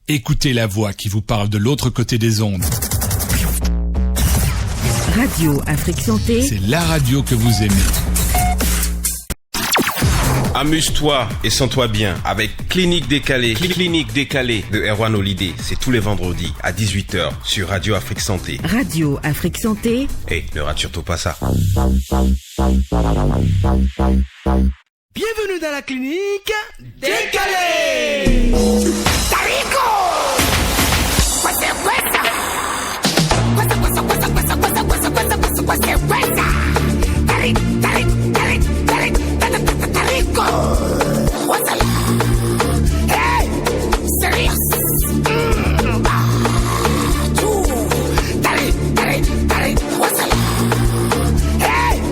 Écoutez la voix qui vous parle de l'autre côté des ondes. Radio Afrique Santé. C'est la radio que vous aimez. Amuse-toi et sens-toi bien avec Clinique Décalée. Clinique Décalée de Erwan Olidé. C'est tous les vendredis à 18h sur Radio Afrique Santé. Radio Afrique Santé. Et ne rate surtout pas ça. Bienvenue dans la clinique Décalée. Hey, serious. Hey, serious.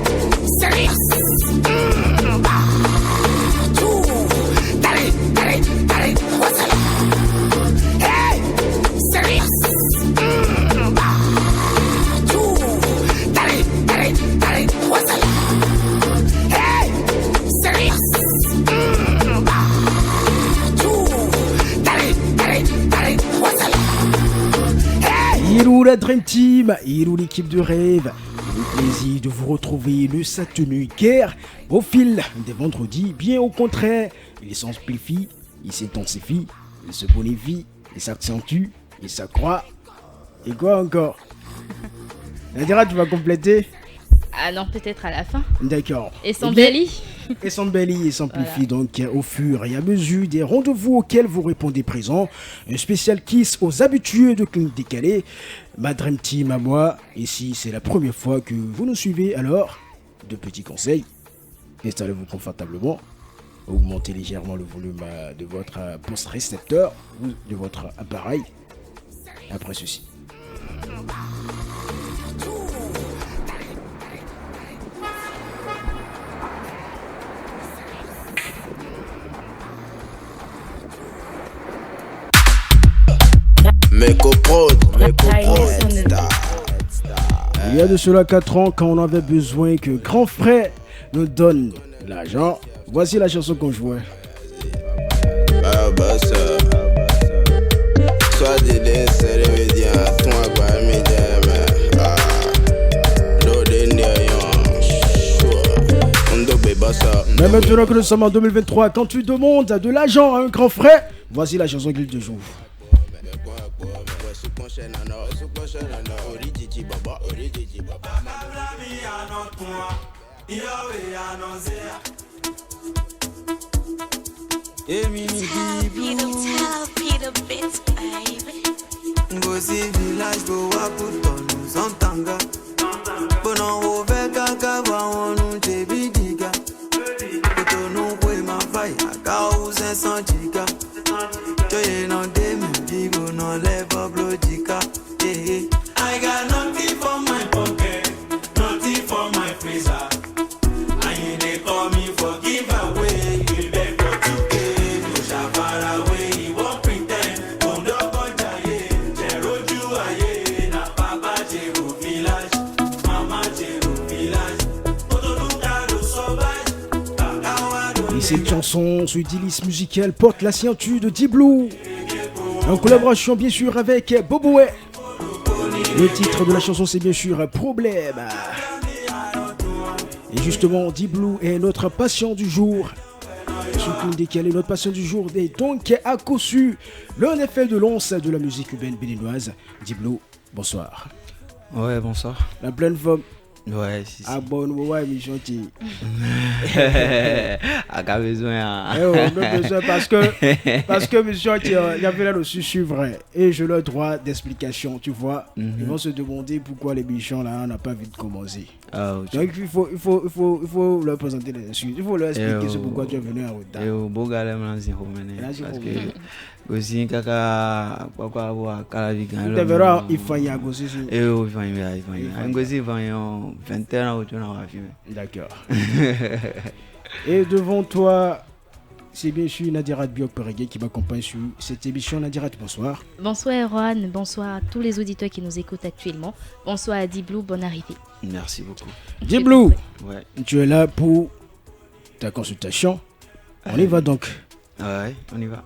Hello la Dream Team, hello l'équipe de rêve. Le plaisir de vous retrouver le Saturnucaire au fil des vendredis. Bien au contraire, il s'amplifie, il s'intensifie, il se bonifie, il s'accentue, il s'accroît. Et quoi encore? Nadira, tu vas compléter? Ah non, peut-être à la fin. D'accord. Et s'embellit. Et s'embellit et s'amplifie donc au fur et à mesure des rendez-vous auxquels vous répondez présent. Un spécial kiss aux habitués de Clinique Décalée. Ma Dream Team à moi. Et si c'est la première fois que vous nous suivez, alors, deux petits conseils. Installez-vous confortablement. Augmentez légèrement le volume de votre poste récepteur ou de votre appareil. Après ceci. Il y a de cela 4 ans, quand on avait besoin que grand frère nous donne l'argent, voici la chanson qu'on jouait. Mais maintenant que nous sommes en 2023, quand tu demandes de l'argent à un grand frère, voici la chanson qu'il te joue. I got nothing for my pocket, nothing for my freezer. And they call me for giveaway. You beg for 2K, no shall far away. You won't pretend, don't go jaye. Jero juaye, na papa jero village, mama jero village. Otonuka do sauvage. Et cette chanson, ce délice musical porte la signature de D-Blue. En collaboration bien sûr avec Boboué. Le titre de la chanson c'est bien sûr Problème. Et justement D-Blue est notre patient du jour. Surtout décalé, notre patient du jour est donc à coup sûr l'un effet de l'once de la musique urbaine béninoise. D-Blue, bonsoir. Ouais, bonsoir. La pleine forme. Ouais, si. Ah bon, ouais, mais gentil. Ah, qu'a besoin. Eh ouais, on a besoin parce que monsieur, il y avait là le suivre et je leur droit d'explication, tu vois. Ils vont se demander pourquoi les bichons là, on n'a pas vu de commencer. Oh, donc il faut leur présenter les excuses. Il faut leur expliquer c'est pourquoi tu es venu en retard. Et au beau gars là, parce que aussi kaka papa wa kala vigan tu verras il faut y avoir aussi et au il ngozi vanyo 21 au tuna wa filmer. D'accord. Et devant toi c'est bien sûr Nadirat Biok-Peregué qui m'accompagne sur cette émission. Nadirat, bonsoir. Bonsoir Erwan, bonsoir à tous les auditeurs qui nous écoutent actuellement. Bonsoir à D-Blue, bonne arrivée. Merci beaucoup. D-Blue, ouais. Tu es là pour ta consultation. On y va donc. Ouais, on y va.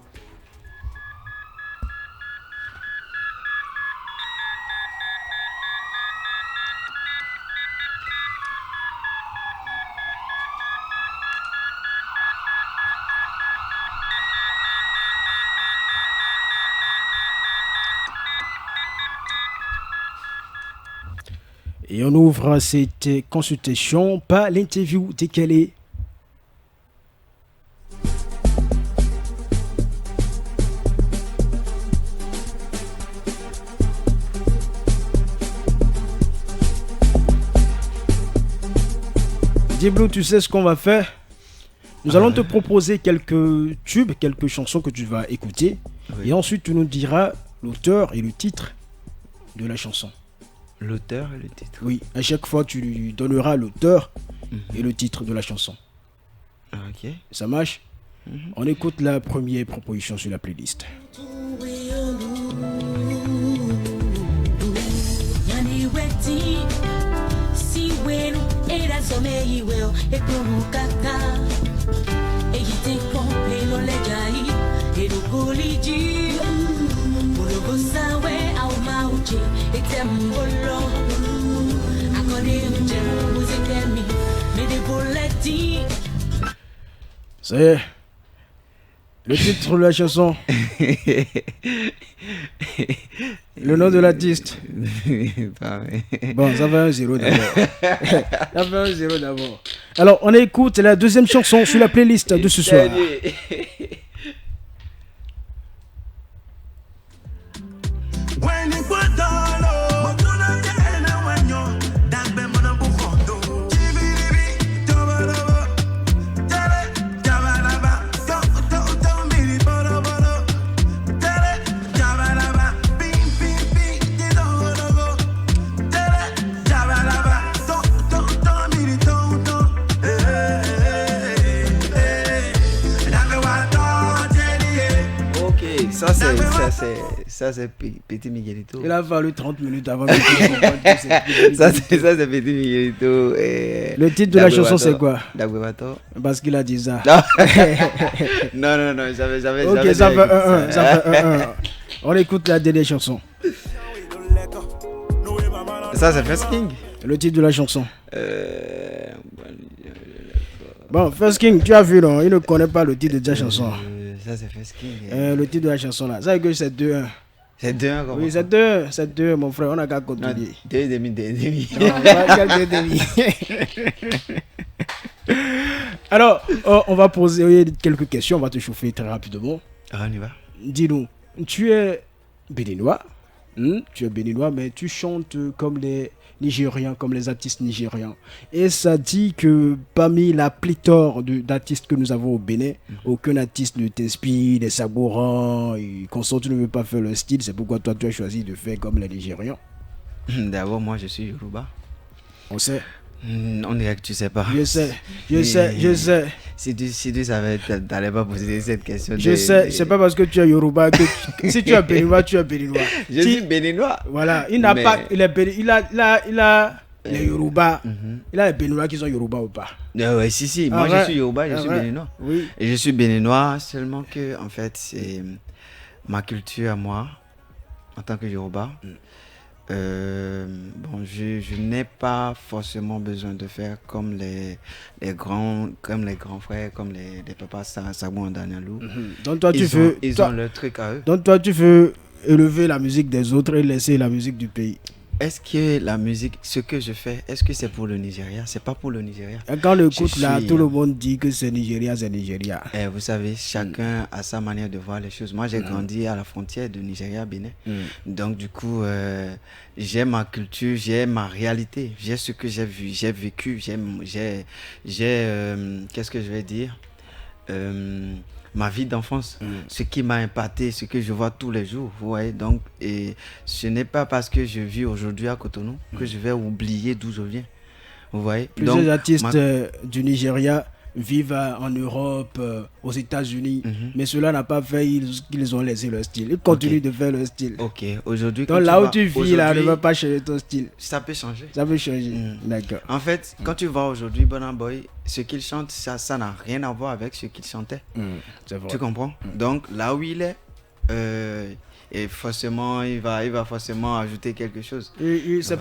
Et on ouvre cette consultation par l'interview décalée. Diblo, tu sais ce qu'on va faire? Nous allons te proposer quelques tubes, quelques chansons que tu vas écouter. Oui. Et ensuite, tu nous diras l'auteur et le titre de la chanson. L'auteur et le titre. Oui, à chaque fois, tu lui donneras l'auteur et le titre de la chanson. Ok. Ça marche? On écoute la première proposition sur la playlist. Ça y est. Le titre de la chanson. Le nom de l'artiste. Bon, ça va 1-0 d'abord. Ça va 1-0 d'abord. Alors, on écoute la deuxième chanson sur la playlist de ce soir. Ça c'est Petit Miguelito. Il a fallu 30 minutes avant que ça c'est Petit Miguelito. Le titre de la chanson c'est quoi? Dagbebato. Parce qu'il a dit ça. Non, j'avais. Ok, ça fait 1-1. Ça fait 1-1. On écoute la dernière chanson. Ça c'est First King. Le titre de la chanson. Bon, First King, tu as vu, non? Il ne connaît pas le titre de la chanson. Ça c'est First King. Le titre de la chanson là. Ça veut dire que c'est 2-1. C'est 2-1 comment? Oui, c'est 2-1. C'est 2-1, mon frère. On a qu'à continuer. 2,5. Alors, on va poser quelques questions. On va te chauffer très rapidement. Ah, on y va. Dis-nous, tu es béninois. Tu es béninois, mais tu chantes comme les Nigérians, comme les artistes nigérians. Et ça dit que parmi la pléthore d'artistes que nous avons au Bénin, aucun artiste ne t'inspire, des Sagoran, et consort, tu ne veux pas faire le style. C'est pourquoi toi, tu as choisi de faire comme les Nigérians. D'abord, moi, je suis Yoruba. On sait. On dirait que tu sais pas. Je sais. Si tu savais, t'allais pas poser cette question. Je sais, c'est pas parce que tu es Yoruba que si tu es béninois, tu es béninois. Je suis béninois. Voilà, il n'a pas, il a les Yoruba. Il a les béninois qui sont Yoruba ou pas? Ouais, si. Moi, je suis Yoruba, je suis béninois. Oui. Et je suis béninois seulement que, en fait, c'est ma culture à moi, en tant que Yoruba. Bon, je n'ai pas forcément besoin de faire comme les grands frères, comme les papas Sabou et Danielou. Donc toi, ils ont leur truc à eux. Donc toi, tu veux élever la musique des autres et laisser la musique du pays. Est-ce que la musique, ce que je fais, est-ce que c'est pour le Nigeria? C'est pas pour le Nigeria. Et quand on écoute là, tout le monde dit que c'est Nigeria, c'est Nigeria. Et vous savez, chacun a sa manière de voir les choses. Moi, j'ai grandi à la frontière de Nigeria-Bénin. Donc, du coup, j'ai ma culture, j'ai ma réalité. J'ai ce que j'ai vu, j'ai vécu, qu'est-ce que je vais dire? Ma vie d'enfance, ce qui m'a impacté, ce que je vois tous les jours, vous voyez. Donc, et ce n'est pas parce que je vis aujourd'hui à Cotonou que je vais oublier d'où je viens, vous voyez. Plusieurs artistes du Nigeria vivent en Europe, aux États-Unis, mais cela n'a pas fait qu'ils ont laissé leur style. Ils continuent de faire leur style. Ok, aujourd'hui. Donc là où tu vis, là, ne va pas changer ton style. Ça peut changer. Ça peut changer. D'accord. En fait, quand tu vois aujourd'hui Burna Boy, ce qu'il chante, ça n'a rien à voir avec ce qu'il chantait. C'est vrai. Tu comprends? Donc là où il est, et forcément, il va forcément ajouter quelque chose. Et c'est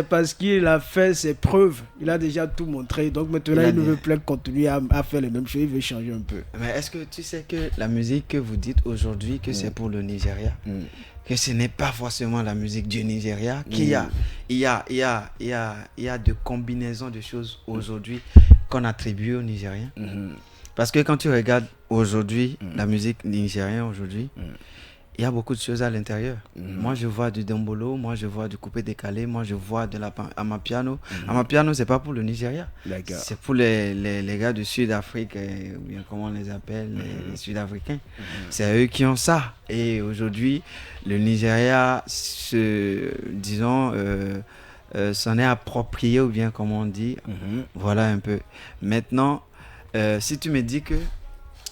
parce qu'il a fait ses preuves. Il a déjà tout montré. Donc maintenant, il ne veut plus continuer à faire les mêmes choses. Il veut changer un peu. Mais est-ce que tu sais que la musique que vous dites aujourd'hui, que c'est pour le Nigeria, que ce n'est pas forcément la musique du Nigeria, qu'il y a de combinaisons de choses aujourd'hui qu'on attribue aux Nigériens. Parce que quand tu regardes aujourd'hui, la musique nigérienne aujourd'hui, il y a beaucoup de choses à l'intérieur. Moi, je vois du dombolo, moi, je vois du coupé décalé, moi, je vois de la amapiano. Amapiano, c'est pas pour le Nigeria. C'est pour les gars du Sud-Afrique, ou bien comment on les appelle, les Sud-Africains. C'est eux qui ont ça. Et aujourd'hui, le Nigeria, s'en est approprié, ou bien comment on dit. Voilà un peu. Maintenant, si tu me dis que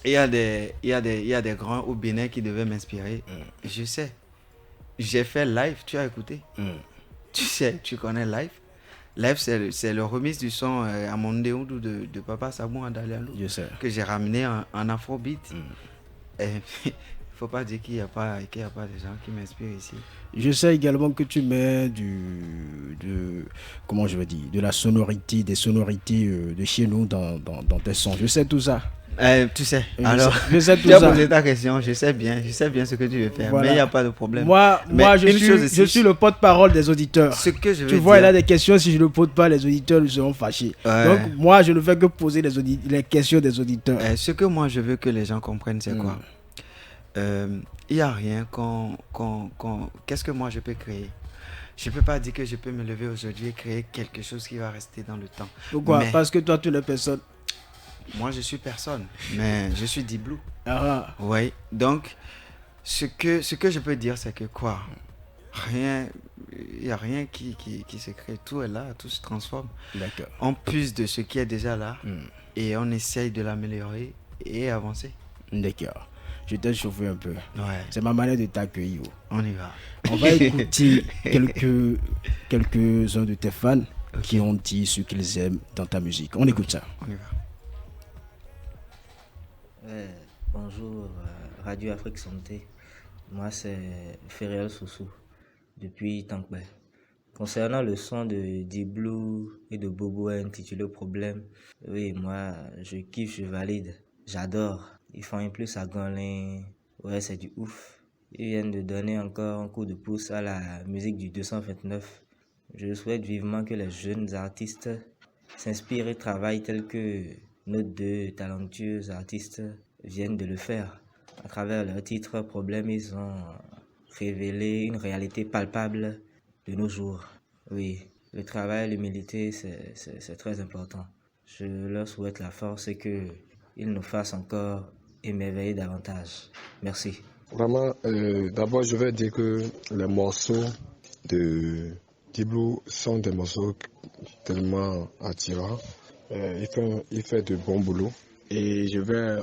il y a des grands au Bénin qui devaient m'inspirer, je sais. J'ai fait Live, tu as écouté. Tu sais, tu connais Live. Live, c'est le remix du son Amonde Oudou de Papa Sabou Andalialou que j'ai ramené en afrobeat. Il ne faut pas dire qu'il n'y a pas des gens qui m'inspirent ici. Je sais également que tu mets de la sonorité, des sonorités de chez nous dans tes sons. Je sais tout ça. Tu sais, alors, je sais tout tu as ça. posé ta question, je sais bien ce que tu veux faire, voilà. Mais il n'y a pas de problème. Moi je suis le porte-parole des auditeurs. Ce que je veux tu vois, il y a des questions, si je ne pose pas, les auditeurs seront fâchés. Donc, moi, je ne fais que poser les questions des auditeurs. Ce que moi, je veux que les gens comprennent, c'est quoi? Il n'y a rien qu'est-ce que moi, je peux créer? Je ne peux pas dire que je peux me lever aujourd'hui et créer quelque chose qui va rester dans le temps. Pourquoi? Parce que toi, tu n'es personne. Moi, je suis personne, mais je suis Diblo. Oui. Donc, ce que je peux dire, c'est que quoi? Il n'y a rien qui se crée. Tout est là, tout se transforme. D'accord. On puise de ce qui est déjà là et on essaye de l'améliorer et avancer. D'accord. Je t'ai chauffé un peu. Ouais. C'est ma manière de t'accueillir. On y va. On va écouter quelques-uns de tes fans qui ont dit ce qu'ils aiment dans ta musique. On écoute ça. On y va. Bonjour Radio Afrique Santé, moi c'est Ferriel Soussou depuis Tankbé. Concernant le son de Diblo et de Bobo intitulé Problème, oui, moi je kiffe, je valide, j'adore. Ils font un plus à Gonlin, ouais, c'est du ouf. Ils viennent de donner encore un coup de pouce à la musique du 229. Je souhaite vivement que les jeunes artistes s'inspirent et travaillent tels que nos deux talentueux artistes viennent de le faire. À travers leur titre Problème, ils ont révélé une réalité palpable de nos jours. Oui, le travail, l'humilité, c'est très important. Je leur souhaite la force et qu'ils nous fassent encore émerveiller davantage. Merci. Vraiment, d'abord, je vais dire que les morceaux de Diblo sont des morceaux tellement attirants. Il fait de bon boulot. Et je vais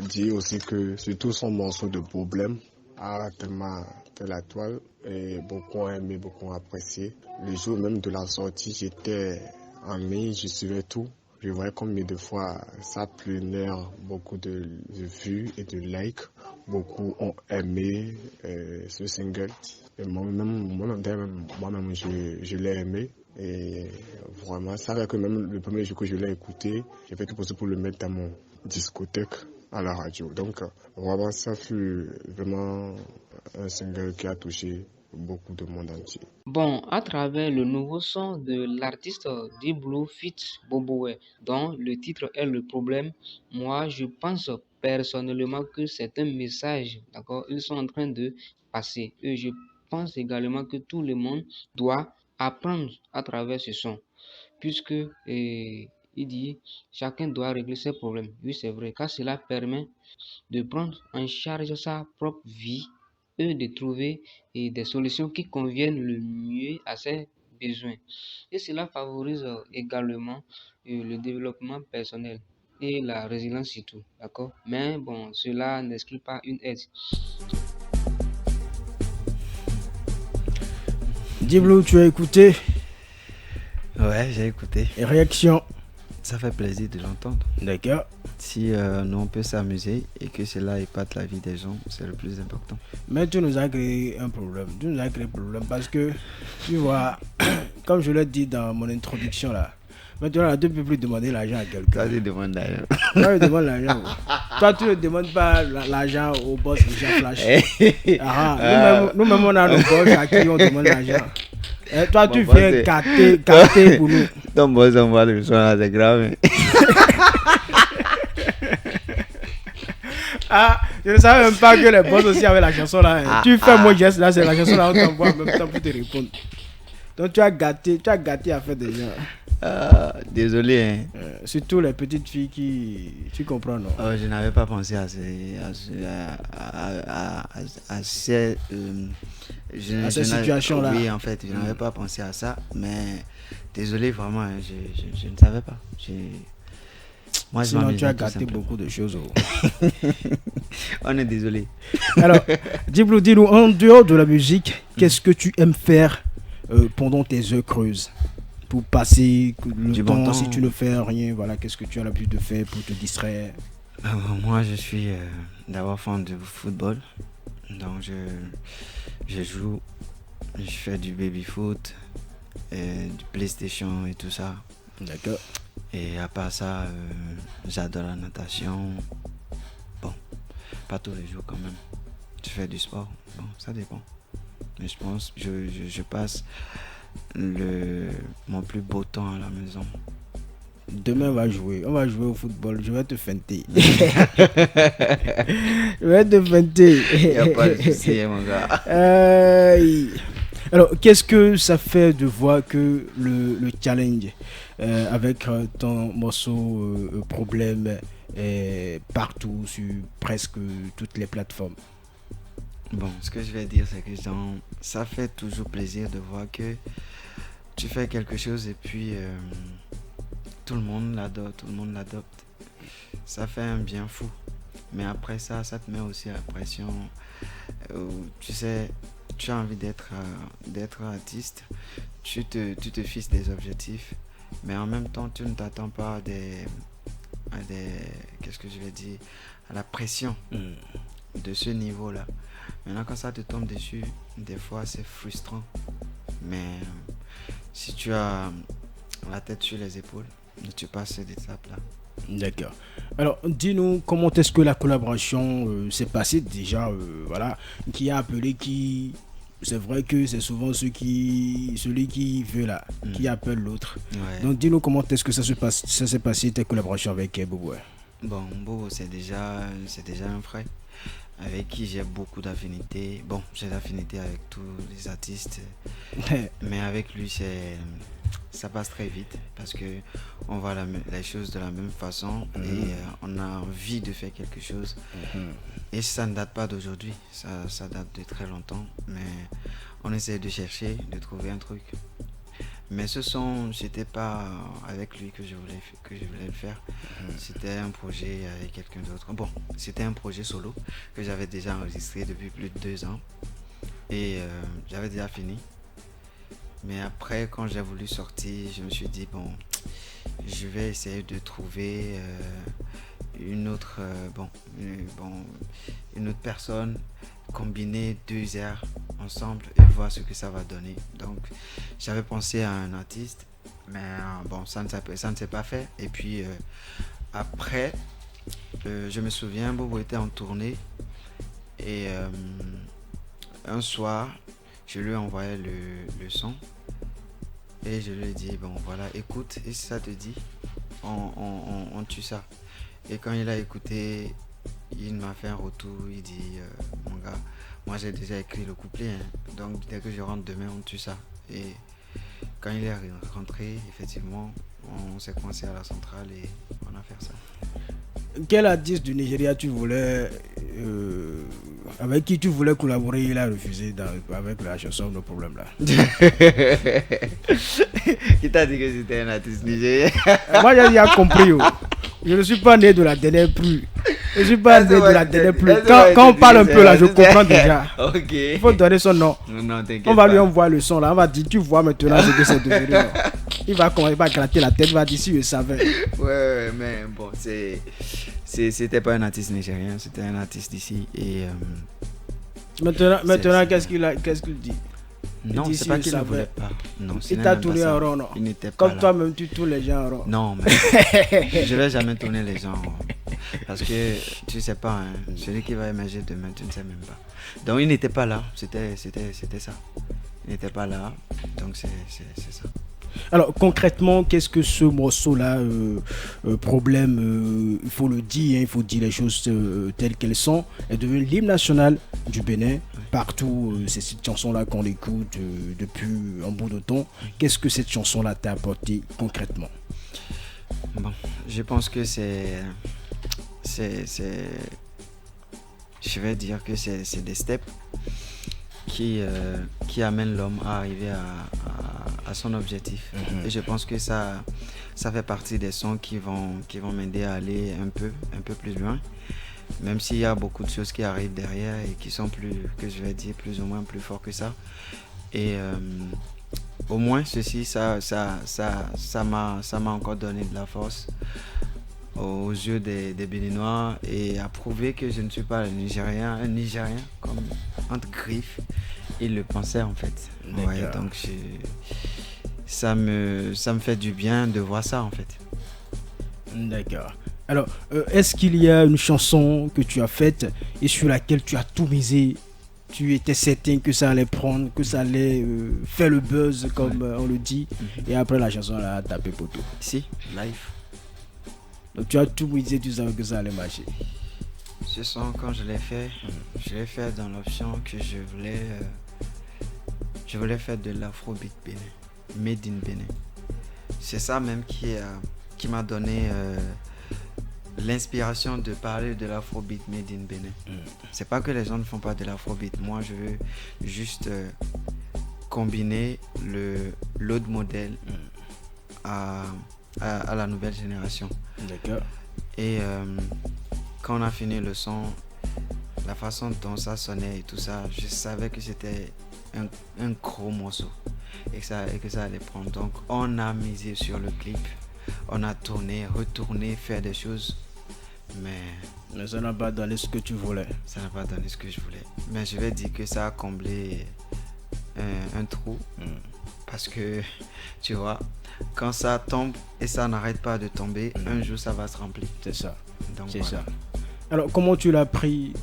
dire aussi que surtout son morceau de Problème a tellement fait la toile et beaucoup ont aimé, beaucoup ont apprécié. Le jour même de la sortie, j'étais en ligne, je suivais tout. Je voyais combien de fois ça prenait beaucoup de vues et de likes. Beaucoup ont aimé ce single. Et moi-même, je l'ai aimé. Et vraiment, ça fait que même le premier jour que je l'ai écouté, j'ai fait tout possible pour le mettre dans mon discothèque à la radio. Donc, vraiment, ça fut vraiment un single qui a touché beaucoup de monde entier. Bon, à travers le nouveau son de l'artiste Diblo feat. Boboé, dont le titre est Le Problème, moi je pense personnellement que c'est un message, d'accord, ils sont en train de passer. Et je pense également que tout le monde doit apprendre à travers ce son, puisque il dit chacun doit régler ses problèmes. Oui, c'est vrai, car cela permet de prendre en charge sa propre vie et de trouver des solutions qui conviennent le mieux à ses besoins. Et cela favorise également le développement personnel et la résilience surtout, d'accord? Mais bon, cela n'exclut pas une aide. Diblo, tu as écouté? Ouais, j'ai écouté. Et réaction? Ça fait plaisir de l'entendre. D'accord. Si nous on peut s'amuser et que cela épate la vie des gens, c'est le plus important. Mais tu nous as créé un problème. Tu nous as créé un problème parce que, tu vois, comme je l'ai dit dans mon introduction là, maintenant là, tu ne peux plus demander l'argent à quelqu'un. Toi, tu demandes l'argent. Toi, tu demandes l'argent. Toi, tu ne demandes pas l'argent au boss Richard Flash. Nous-mêmes, on a nos boss à qui on demande l'argent. Toi, tu viens gâter pour nous. Ton boss envoie le son là, c'est grave. Ah, je ne savais même pas que les boss aussi avaient la chanson là. Tu fais mon geste là, c'est la chanson là, on t'envoie en même temps pour te répondre. Donc tu as gâté à faire des gens. Désolé. Surtout les petites filles qui... Tu comprends, non? Je n'avais pas pensé à cette situation-là. Oui, en fait, je n'avais pas pensé à ça. Mais désolé, vraiment, hein, je ne savais pas. Moi, sinon, tu as gâté beaucoup de choses. On est désolé. Alors, dis-nous, en dehors de la musique, qu'est-ce que tu aimes faire pendant tes heures creuses? Pour passer le temps, si tu ne fais rien, voilà, qu'est-ce que tu as l'habitude de faire pour te distraire? Moi, je suis d'abord fan de football. Donc, je joue, je fais du baby-foot, du PlayStation et tout ça. D'accord. Et à part ça, j'adore la natation. Bon, pas tous les jours quand même. Je fais du sport. Bon, ça dépend. Mais je pense, je passe mon plus beau temps à la maison. Demain on va jouer au football, je vais te feinter. Je vais te feinter. Il n'y a pas de souci, mon gars. Alors, qu'est-ce que ça fait de voir que le challenge avec ton morceau Problème est partout sur presque toutes les plateformes? Bon, ce que je vais dire, c'est que ça fait toujours plaisir de voir que tu fais quelque chose et puis tout le monde l'adopte, Ça fait un bien fou. Mais après ça te met aussi à la pression. Tu sais, tu as envie d'être artiste, tu te fixes des objectifs, mais en même temps, tu ne t'attends pas à la pression de ce niveau-là. Maintenant, quand ça te tombe dessus, des fois, c'est frustrant. Mais si tu as la tête sur les épaules, tu passes cette étape-là. D'accord. Alors, dis-nous, comment est-ce que la collaboration s'est passée déjà, voilà, qui a appelé qui... C'est vrai que c'est souvent celui qui veut là, qui appelle l'autre. Ouais. Donc, dis-nous comment est-ce que ça s'est passé, ta collaboration avec Bobo. Bon, Bobo, c'est déjà un frère avec qui j'ai beaucoup d'affinités. Bon, j'ai d'affinités avec tous les artistes, mais avec lui, ça passe très vite parce que on voit les choses de la même façon et on a envie de faire quelque chose. Et ça ne date pas d'aujourd'hui, ça date de très longtemps, mais on essaie de chercher, de trouver un truc. Mais ce son, c'était pas avec lui que je voulais le faire. C'était un projet avec quelqu'un d'autre. Bon, c'était un projet solo que j'avais déjà enregistré depuis plus de 2 ans. Et j'avais déjà fini. Mais après, quand j'ai voulu sortir, je me suis dit, bon, je vais essayer de trouver une autre personne, combiner 2 airs ensemble et voir ce que ça va donner. Donc j'avais pensé à un artiste, mais bon, ça ne s'est pas fait. Et puis après, je me souviens, Bobo était en tournée et un soir, je lui ai envoyé le son et je lui ai dit, bon voilà, écoute, et si ça te dit, on tue ça. Et quand il a écouté, il m'a fait un retour, il dit, mon gars, moi j'ai déjà écrit le couplet, hein, donc dès que je rentre demain, on tue ça. Et quand il est rentré, effectivement, on s'est coincé à la centrale et on a fait ça. Quel artiste du Nigeria tu voulais, avec qui tu voulais collaborer, il a refusé avec la chanson Le Problème là. Qui t'a dit que c'était un artiste nigérien? Moi j'ai déjà compris. Je ne suis pas né de la dernière pluie. Je ne suis pas né de la dernière pluie. Quand on parle un peu là, je comprends déjà. Okay. Il faut donner son nom. Non, on va lui envoyer le son là. On va dire, tu vois maintenant ce que c'est devenu. il va gratter la tête, il va dire si je savais. Ouais, mais bon, c'était pas un artiste nigérien, c'était un artiste d'ici. Et maintenant qu'est-ce qu'il dit? Non, c'est pas qu'il ne voulait pas. Non, il t'a tourné en rond, non? Il n'était pas comme toi-même, tu tournes les gens en rond. Non, mais je vais jamais tourner les gens en rond. Parce que tu sais pas, hein, celui qui va émerger demain, tu ne sais même pas. Donc il n'était pas là, c'était ça. Il n'était pas là, donc c'est ça. Alors concrètement, qu'est-ce que ce morceau-là, problème, il faut le dire, hein, il faut dire les choses telles qu'elles sont, est devenu l'hymne national du Bénin. Partout, c'est cette chanson-là qu'on écoute depuis un bout de temps. Qu'est-ce que cette chanson-là t'a apporté concrètement? Bon, je pense que je vais dire que c'est des steps qui amènent l'homme à arriver à son objectif. Et je pense que ça fait partie des sons qui vont m'aider à aller un peu plus loin. Même s'il y a beaucoup de choses qui arrivent derrière et qui sont plus ou moins plus forts que ça. Et au moins ceci, ça m'a encore donné de la force aux yeux des Béninois et a prouvé que je ne suis pas un Nigérien comme entre griffes. Ils le pensaient en fait. Ouais, donc ça me fait du bien de voir ça en fait. D'accord. Alors, est-ce qu'il y a une chanson que tu as faite et sur laquelle tu as tout misé? Tu étais certain que ça allait prendre, que ça allait faire le buzz comme on le dit, et après la chanson elle a tapé poteau. Si, live. Donc tu as tout misé, tu savais que ça allait marcher. Ce son, quand je l'ai fait dans l'option que je voulais faire de l'afrobeat Bénin, made in Bénin. C'est ça même qui m'a donné l'inspiration de parler de l'afrobeat made in Bénin. C'est pas que les gens ne font pas de l'afrobeat. Moi, je veux juste combiner l'autre modèle à la nouvelle génération. D'accord. Et quand on a fini le son, la façon dont ça sonnait et tout ça, je savais que c'était un gros morceau et que ça allait prendre. Donc, on a misé sur le clip. On a tourné, retourné, fait des choses, mais ça n'a pas donné ce que tu voulais. Ça n'a pas donné ce que je voulais. Mais je vais dire que ça a comblé un trou. Parce que, tu vois, quand ça tombe et ça n'arrête pas de tomber, un jour ça va se remplir. C'est ça. Donc, c'est voilà. ça. Alors, comment tu l'as pris?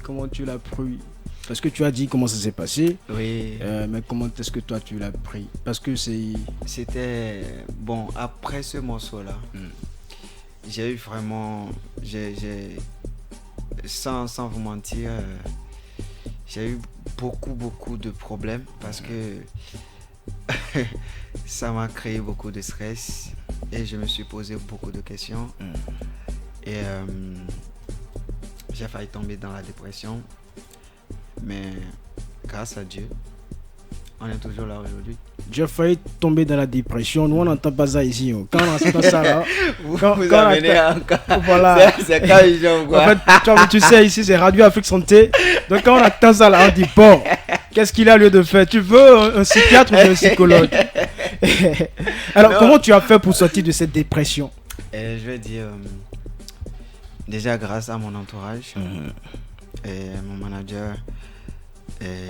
Parce que tu as dit comment ça s'est passé. Oui. Mais comment est-ce que toi tu l'as pris? Parce que c'était... Bon, après ce morceau-là, j'ai eu vraiment... Sans vous mentir, j'ai eu beaucoup de problèmes parce que ça m'a créé beaucoup de stress et je me suis posé beaucoup de questions. Et j'ai failli tomber dans la dépression. Mais grâce à Dieu, on est toujours là aujourd'hui. J'ai failli tomber dans la dépression. Nous, on n'entend pas ça ici. Quand on entend ça là, vous amenez encore. Voilà. C'est quand ils ont quoi. En fait, tu sais, ici, c'est Radio Afrique Santé. Donc, quand on entend ça là, on dit bon, qu'est-ce qu'il a lieu de faire? Tu veux un psychiatre ou un psychologue? Alors, comment tu as fait pour sortir de cette dépression? Je vais dire, déjà grâce à mon entourage. Et mon manager et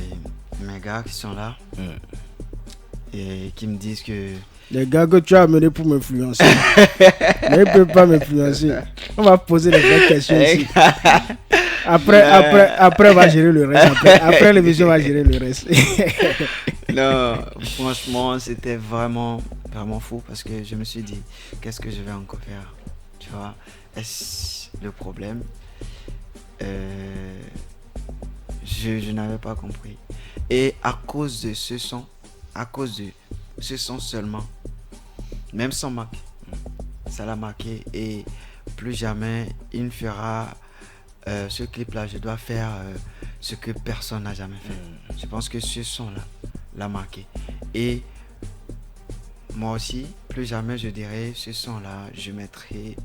mes gars qui sont là et qui me disent que les gars que tu as amenés pour m'influencer mais ils ne peuvent pas m'influencer. On va poser les vraies questions ici. Après on va gérer le reste. Après l'émission on va gérer le reste. Non, franchement c'était vraiment fou parce que je me suis dit qu'est-ce que je vais encore faire, tu vois. Est-ce le problème? Je n'avais pas compris. Et à cause de ce son seulement, même sans marque, ça l'a marqué. Et plus jamais il ne fera ce clip-là. Je dois faire ce que personne n'a jamais fait. Je pense que ce son-là l'a marqué. Et moi aussi, plus jamais je dirais ce son-là, je mettrai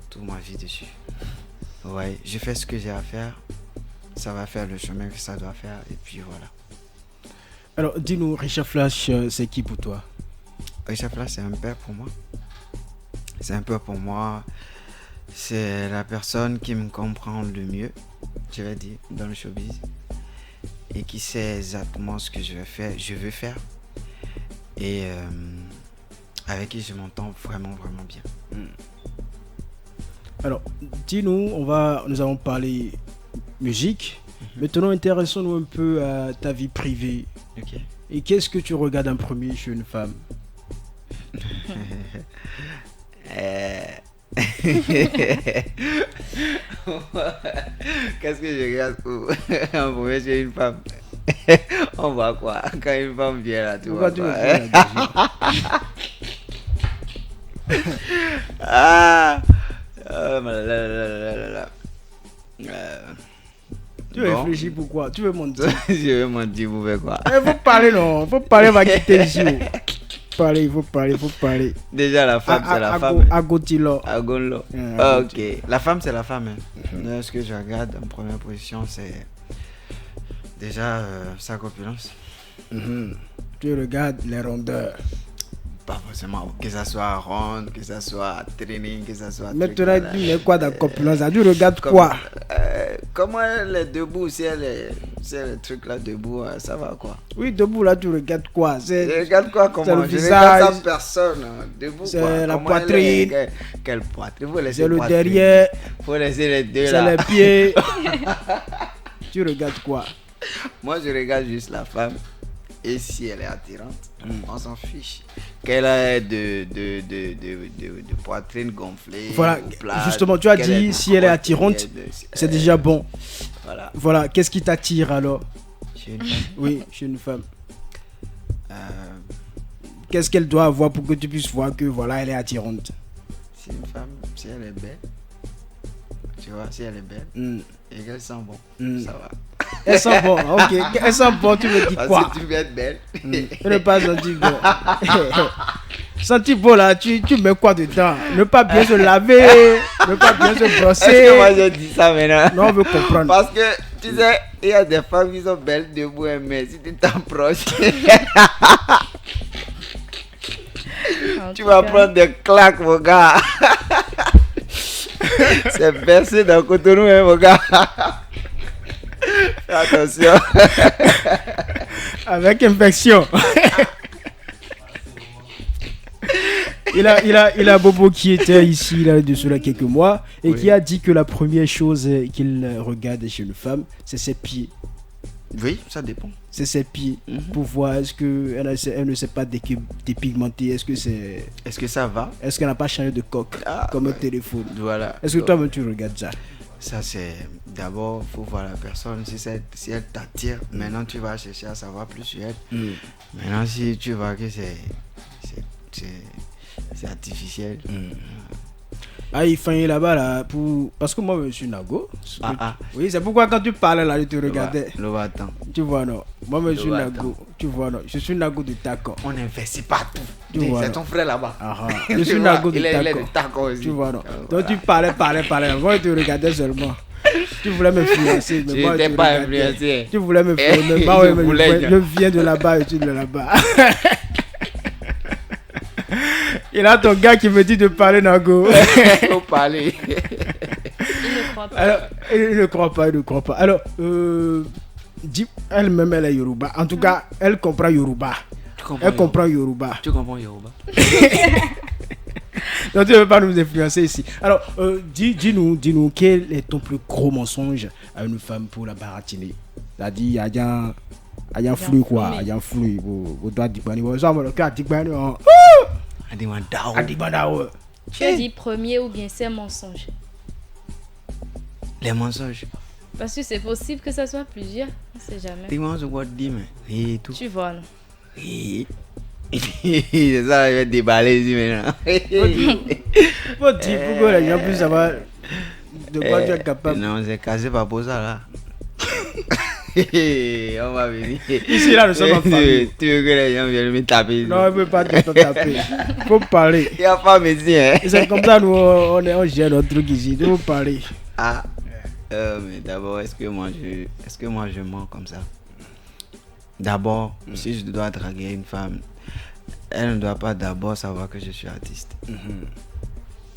toute ma vie dessus. Ouais, je fais ce que j'ai à faire. Ça va faire le chemin que ça doit faire. Et puis voilà. Alors, dis-nous, Richard Flash, c'est qui pour toi? Le chef là, c'est un père pour moi. C'est un père pour moi. C'est la personne qui me comprend le mieux, je vais dire, dans le showbiz. Et qui sait exactement ce que je veux faire. Et avec qui je m'entends vraiment bien. Alors, dis-nous, nous allons parler musique. Maintenant, intéressons-nous un peu à ta vie privée. Ok. Et qu'est-ce que tu regardes en premier chez une femme? Qu'est-ce que je regarde en premier chez une femme? On voit quoi quand une femme vient là, tu vois quoi? Tu réfléchis pourquoi? Tu veux m'en dire? Je veux m'en dire, vous faites quoi? Il faut parler, non? Il faut parler, va quitter ici. Il faut parler. Déjà, la femme, c'est la femme. Agotilo. Agolo. Ok. La femme, c'est la femme. Ce que je regarde en première position, c'est déjà sa corpulence. Tu regardes les rondeurs. Pas forcément. Que ça soit ronde, que ça soit training, que ça soit. Mais tu as dit quoi dans la corpulence? Tu regardes quoi? Comment elle est debout? Si elle est le truc là debout, ça va quoi? Oui, debout là, tu regardes quoi? Je regarde quoi? Comment? Le Je visage, regarde sa personne. Debout c'est quoi? la Comment poitrine. Quelle poitrine? C'est le derrière. Faut laisser les deux c'est là. C'est les pieds. Tu regardes quoi? Moi, je regarde juste la femme. Et si elle est attirante, on s'en fiche. Qu'elle a de poitrine gonflée. Voilà, ou plate, justement, tu as dit si elle est attirante, c'est déjà bon. Voilà, qu'est-ce qui t'attire alors? Chez une femme. Oui, chez une femme. Qu'est-ce qu'elle doit avoir pour que tu puisses voir que voilà, elle est attirante? Si une femme, si elle est belle, tu vois, si elle est belle et qu'elle sent bon, ça va. Elle sent bon, ok. Elle sent bon, tu me dis quoi? Si tu veux être belle. Je n'ai pas senti bon. Senti bon là, tu mets quoi dedans? Ne pas bien se laver, ne pas bien se brosser. Est-ce que moi je dis ça maintenant? Non, on veut comprendre. Parce que tu sais, il y a des femmes qui sont belles debout, mais si tu t'approches, tu vas prendre des claques, mon gars. C'est versé dans Cotonou, hein, mon gars. Attention. Avec infection. Il a Bobo qui était ici là, de cela quelques mois et qui a dit que la première chose qu'il regarde chez une femme, c'est ses pieds. Oui, ça dépend. C'est ses pieds pour voir est-ce qu'elle ne s'est pas dépigmentée, est-ce que ça va, est-ce qu'elle n'a pas changé de coque comme un téléphone. Voilà. Est-ce que toi-même tu regardes ça? Ça c'est d'abord faut voir la personne si elle t'attire. Maintenant tu vas chercher à savoir plus sur elle. Maintenant si tu vois que c'est artificiel. Ah, il fallait là-bas là parce que moi je suis Nago. Oui, c'est pourquoi quand tu parlais là, je te regardais. Tu vois non. Moi je suis Nago. Tu vois non. Je suis Nago de Tako. On n'investit pas tout. C'est ton frère là-bas. Je suis Nago de Tako. Il est de Tako aussi. Tu vois non. Donc tu parlais. Moi je te regardais seulement. Tu voulais me influencer, mais moi je t'ai pas influencé. Tu voulais me influencer, mais je viens de là-bas, je suis de là-bas. Et là, ton gars qui me dit de parler, Nago. Il faut parler. Il ne croit pas. Alors, elle-même, elle est Yoruba. En tout cas, elle comprend Yoruba. Comprend Yoruba. Tu comprends Yoruba? Donc, tu ne veux pas nous influencer ici. Alors, dis-nous, quel est ton plus gros mensonge à une femme pour la baratiner? C'est-à-dire, il y a un flux, quoi. Il y a un flux. Vous doit dire, tu as dit premier ou bien c'est mensonge? Les mensonges. Parce que c'est possible que ça soit plusieurs. On ne sait jamais. Tu vois, non? C'est ça, je vais déballer ici maintenant. Faut dire pourquoi les gens puissent savoir de quoi tu es capable. Non, c'est cassé par pour ça là. On va venir. Ici là, nous sommes en famille. Tu veux que les gens viennent me taper? Non, je ne veux pas te taper. Il faut parler. Il n'y a pas médecin. Hein? C'est comme ça, nous, on gère notre truc ici. Il faut parler. Mais d'abord, est-ce que moi je mens comme ça? D'abord, si je dois draguer une femme, elle ne doit pas d'abord savoir que je suis artiste.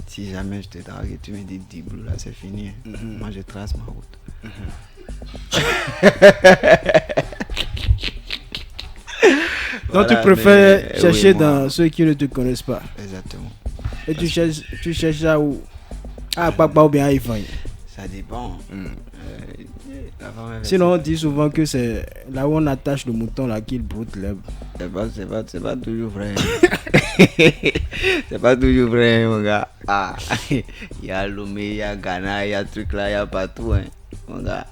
Si jamais je te drague et tu me dis Diblo, là c'est fini. Moi je trace ma route. Donc tu préfères chercher dans ceux qui ne te connaissent pas. Exactement. Et tu cherches ça où? Ah, papa ou bien iPhone. Ça dépend. Sinon on dit souvent que c'est là où on attache le mouton là qu'il broute l'herbe. C'est pas toujours vrai. C'est pas toujours vrai, mon gars. Ah, il y a Lomé, il y a Ghana, il y a truc là, il y a partout, hein, mon gars.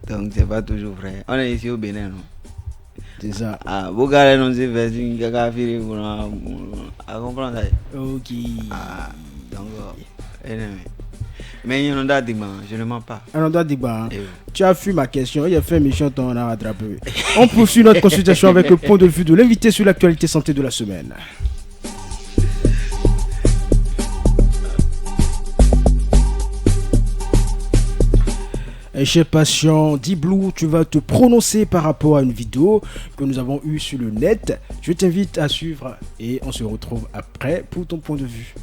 Donc c'est pas toujours vrai. On est ici au Bénin, non? C'est ça. Ah, vous gars, non, c'est fait une café pour comprendre ça. Ok. Ah, donc, mais il y en a des je ne mens pas. Tu as fui ma question, il a fait méchant, on a rattrapé. On poursuit notre consultation avec le point de vue de l'invité sur l'actualité santé de la semaine. Et cher patient Diblo, tu vas te prononcer par rapport à une vidéo que nous avons eue sur le net. Je t'invite à suivre et on se retrouve après pour ton point de vue.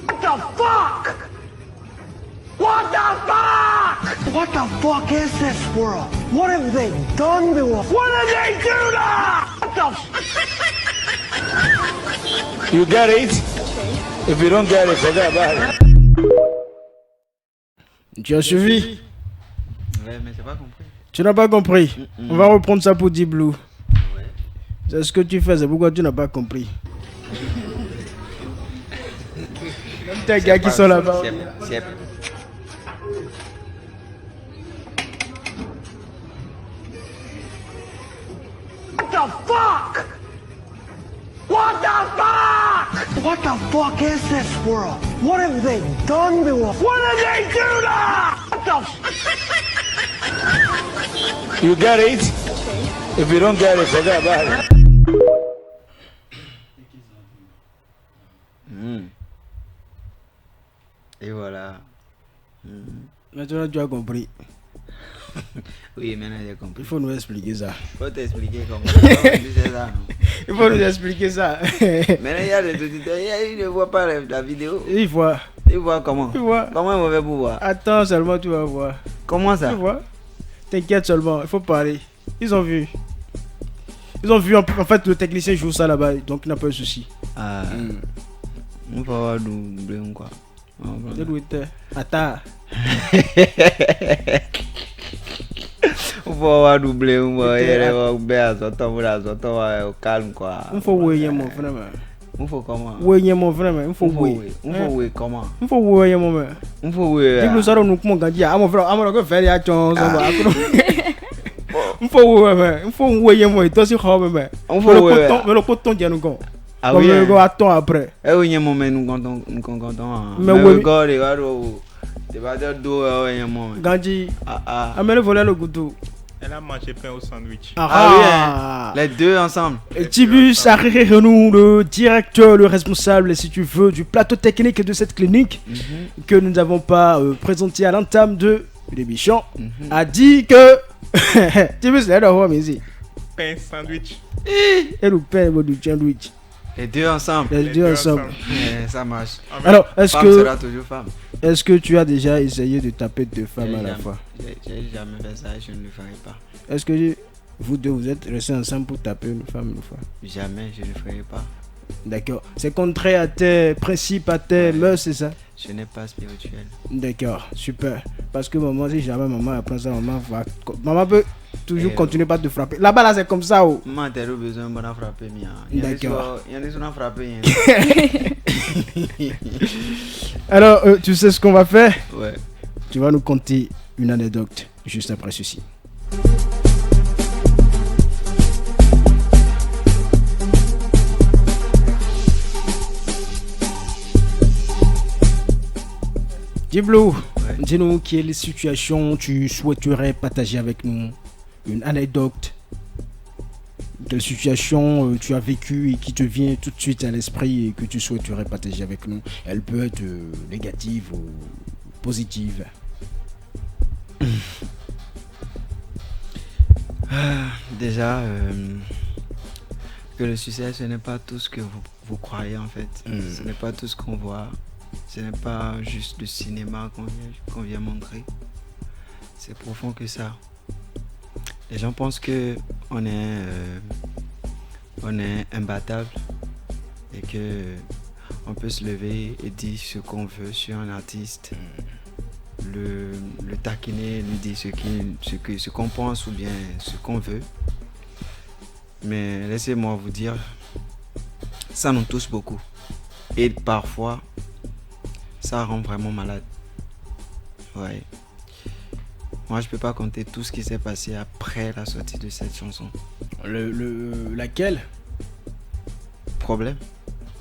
What the fuck? What the fuck? What the fuck is this world? What have they done to us? What did they do to us? What the You get it? If you don't get it, forget about it. Tu as suivi? Ouais, mais j'ai pas compris. Tu n'as pas compris? On va reprendre ça pour Diblo. Ouais. C'est ce que tu fais, c'est pourquoi tu n'as pas compris. Même tes gars qui sont là-bas. What the fuck? What the fuck? What the fuck is this world? What have they done to us? What did they do to us? What the You get it? If you don't get it, forget about it. Et voilà. Maintenant tu as compris. Oui, maintenant j'ai compris. Il faut nous expliquer ça. Il faut t'expliquer comment tu sais ça. Il faut nous expliquer ça. Maintenant il y a les auditeurs, ils ne voient pas la vidéo. Ils voient. Ils voient comment? Ils voient. Comment ils vont faire pour voir? Attends seulement, tu vas voir. Comment ça? Tu vois? T'inquiète seulement, il faut parler. Ils ont vu. Ils ont vu, en fait, le technicien joue ça là-bas, donc il n'a pas de souci. Ah. On va avoir doublé ou quoi? Attends. On va avoir doublé ou quoi? Il va au calme quoi. Il faut voir mon frère. Il faut comment? Oui, mon frère, il faut voir. Il faut voir comment? Il faut voir mon frère. Il faut voir. Dis-nous ça, nous comment gagner? Ah mon frère, ah mon frère, faire ya chance. Il faut voir, il faut voir mon. Toi aussi, comment mais? On faut voir. Mais le coton dit nous quoi? Ah oui. On va attendre après. Eh oui, mon mais nous comptons. Mais oui. Tu vas dire d'où est mon. Gandhi. Ah mais le volet le couteau. Elle a mangé pain au sandwich. Ah oui, les deux ensemble. Tibus Arrerenou, le directeur, le responsable, si tu veux, du plateau technique de cette clinique que nous n'avons pas présenté à l'entame de l'émission, a dit que Tibus est là, mais ici. Pain sandwich. Et le pain du sandwich. Les deux ensemble. Les deux ensemble. Ça marche. Alors, est-ce femme que sera toujours femme. Est-ce que tu as déjà essayé de taper deux femmes à la fois? J'ai jamais fait ça, je ne le ferai pas. Est-ce que vous deux vous êtes restés ensemble pour taper une femme une fois? Jamais, je ne le ferai pas. D'accord. C'est contraire à tes principes, à tes mœurs, c'est ça? Je n'ai pas spirituel. D'accord, super. Parce que maman, si jamais maman apprend ça, maman peut toujours continuer par te frapper. Là-bas, là, c'est comme ça. Oh. Maman, t'as besoin de frapper. D'accord. Il y en a qui sont frappés. Alors, tu sais ce qu'on va faire? Ouais. Tu vas nous conter une anecdote juste après ceci. Diblo, dis-nous quelle situation tu souhaiterais partager avec nous, une anecdote quelle situation tu as vécu et qui te vient tout de suite à l'esprit et que tu souhaiterais partager avec nous. Elle peut être négative ou positive. Déjà, que le succès, ce n'est pas tout ce que vous croyez en fait. Ce n'est pas tout ce qu'on voit. Ce n'est pas juste le cinéma qu'on vient montrer. C'est profond que ça. Les gens pensent que on est imbattable et que on peut se lever et dire ce qu'on veut sur un artiste. Le taquiner, lui dire ce qu'on pense ou bien ce qu'on veut. Mais laissez-moi vous dire, ça nous touche beaucoup. Et parfois, ça rend vraiment malade. Ouais. Moi, je peux pas compter tout ce qui s'est passé après la sortie de cette chanson. Laquelle? Problème.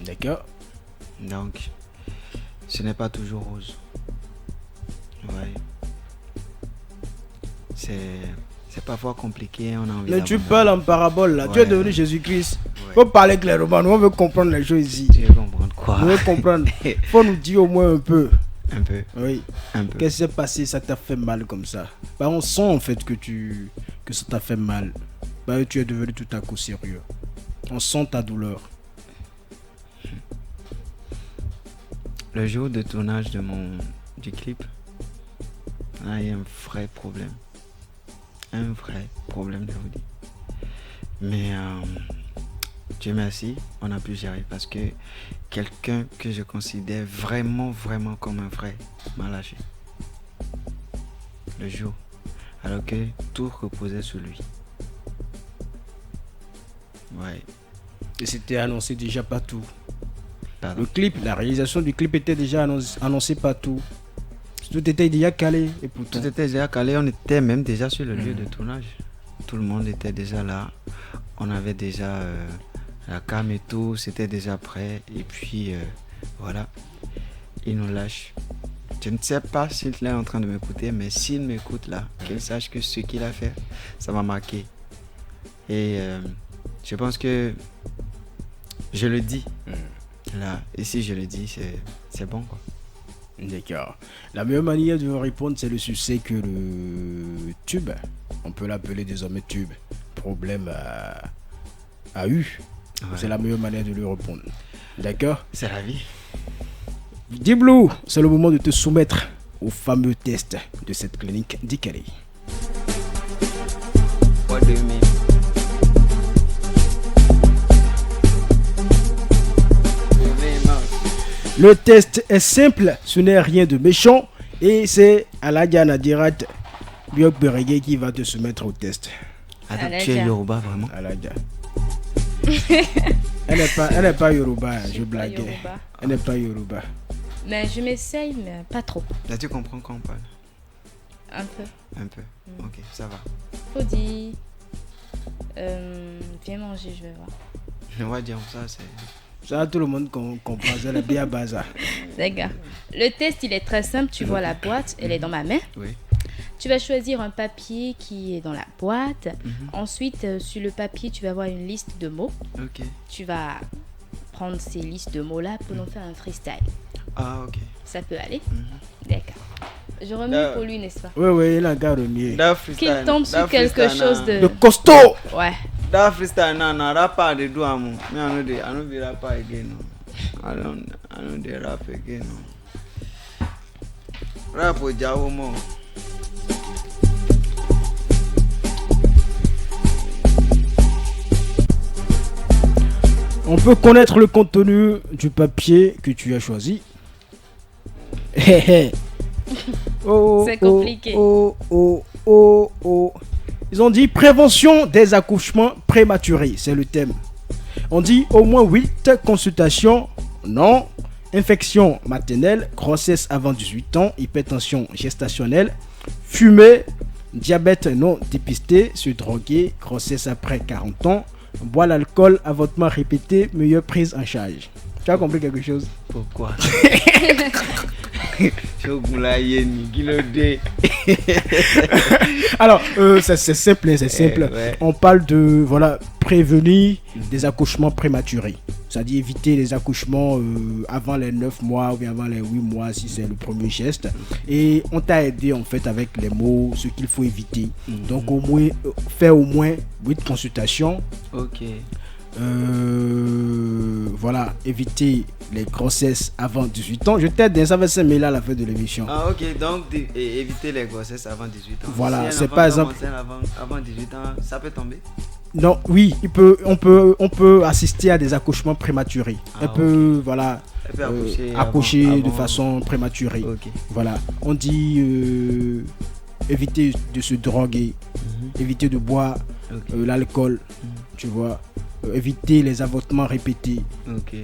D'accord. Donc, ce n'est pas toujours rose. Ouais. C'est parfois compliqué, on a envie. Mais tu parles en parabole là, ouais. Tu es devenu Jésus-Christ. Faut parler clairement, nous on veut comprendre les choses ici. Tu veux comprendre quoi? On veut comprendre. Faut nous dire au moins un peu. Un peu. Oui. Un peu. Qu'est-ce qui s'est passé, ça t'a fait mal comme ça? Bah, on sent en fait que ça t'a fait mal. Bah, tu es devenu tout à coup sérieux. On sent ta douleur. Le jour de tournage du clip, il y a un vrai problème. Un vrai problème, je vous dis. Mais Dieu merci, on a pu gérer parce que quelqu'un que je considère vraiment comme un frère m'a lâché. Le jour, alors que tout reposait sur lui. Ouais. Et c'était annoncé déjà partout. Pardon. Le clip, la réalisation du clip était déjà annoncée partout. Tout était déjà calé et pourtant. Tout était déjà calé, on était même déjà sur le lieu de tournage. Tout le monde était déjà là. On avait déjà la cam et tout, c'était déjà prêt. Et puis voilà, il nous lâche. Je ne sais pas s'il est en train de m'écouter, mais s'il m'écoute là, qu'il sache que ce qu'il a fait, ça m'a marqué. Et je pense que je le dis là. Et si je le dis, c'est bon quoi. D'accord. La meilleure manière de répondre, c'est le succès que le tube, on peut l'appeler désormais tube, problème a eu. Ouais. C'est la meilleure manière de lui répondre. D'accord? C'est la vie. D-Blue, c'est le moment de te soumettre au fameux test de cette clinique décalée. What do you mean? Le test est simple, ce n'est rien de méchant et c'est Aladia Nadirat Biok Beregue qui va te soumettre au test. Attends, tu es Yoruba vraiment? Aladia. Elle n'est pas Yoruba, je blaguais. Elle n'est pas Yoruba. Mais je m'essaye, mais pas trop. Là, tu comprends quand on parle? Un peu. Un peu. Ok, ça va. Fodi, viens manger, je vais voir. On va dire ça, c'est... Ça, tout le monde comprend, c'est la bien bazar. D'accord. Le test, il est très simple. Tu vois la boîte, elle est dans ma main. Oui. Tu vas choisir un papier qui est dans la boîte. Ensuite, sur le papier, tu vas avoir une liste de mots. Ok. Tu vas prendre ces listes de mots-là pour nous faire un freestyle. Ah, ok. Ça peut aller? D'accord. Je remets pour lui, n'est-ce pas? Oui, il a gars remis. Qu'il tombe sur quelque chose de costaud. Ouais. That freestyle na rapper they do am. Me I no be rapper again. I don't dey rap again. Rap o jawo mo. On peut connaître le contenu du papier que tu as choisi. C'est compliqué. Ils ont dit prévention des accouchements prématurés, c'est le thème. On dit au moins 8 consultations, non. Infection maternelle, grossesse avant 18 ans, hypertension gestationnelle, fumée, diabète non dépisté, se droguer, grossesse après 40 ans, boire l'alcool, avortement répété, meilleure prise en charge. Tu as compris quelque chose? Pourquoi? Alors, c'est simple, c'est simple. Ouais. On parle de prévenir des accouchements prématurés. C'est-à-dire éviter les accouchements avant les 9 mois ou bien avant les 8 mois si c'est le premier geste. Et on t'a aidé en fait avec les mots, ce qu'il faut éviter. Donc au moins, faire au moins 8 consultations. Ok. Voilà, éviter les grossesses avant 18 ans. Je t'aide dans 125 000 à la fin de l'émission. Ah ok, donc éviter les grossesses avant 18 ans. Voilà, si c'est pas exemple. Avant 18 ans, ça peut tomber. Non, oui, on peut assister à des accouchements prématurés. Elle peut accoucher de façon prématurée. Okay. Voilà, on dit éviter de se droguer, éviter de boire l'alcool, tu vois, éviter les avortements répétés,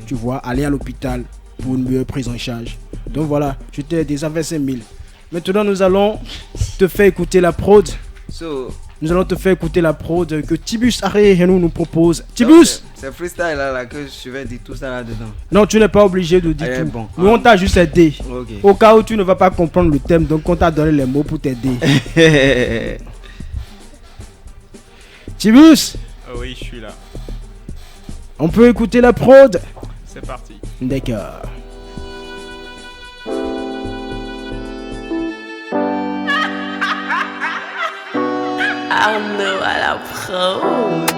tu vois, aller à l'hôpital pour une meilleure prise en charge. Donc voilà, je t'ai des 25 000. Maintenant, nous allons te faire écouter la prod. Nous allons te faire écouter la prod que Tibus Arehenou nous propose. Tibus! C'est freestyle là que je vais dire tout ça là-dedans. Non, tu n'es pas obligé de dire tout. Bon. Nous, on t'a juste aidé. Okay. Au cas où tu ne vas pas comprendre le thème, donc on t'a donné les mots pour t'aider. Tibus! Oui, je suis là. On peut écouter la prod? C'est parti. D'accord. Arnaud à la prod.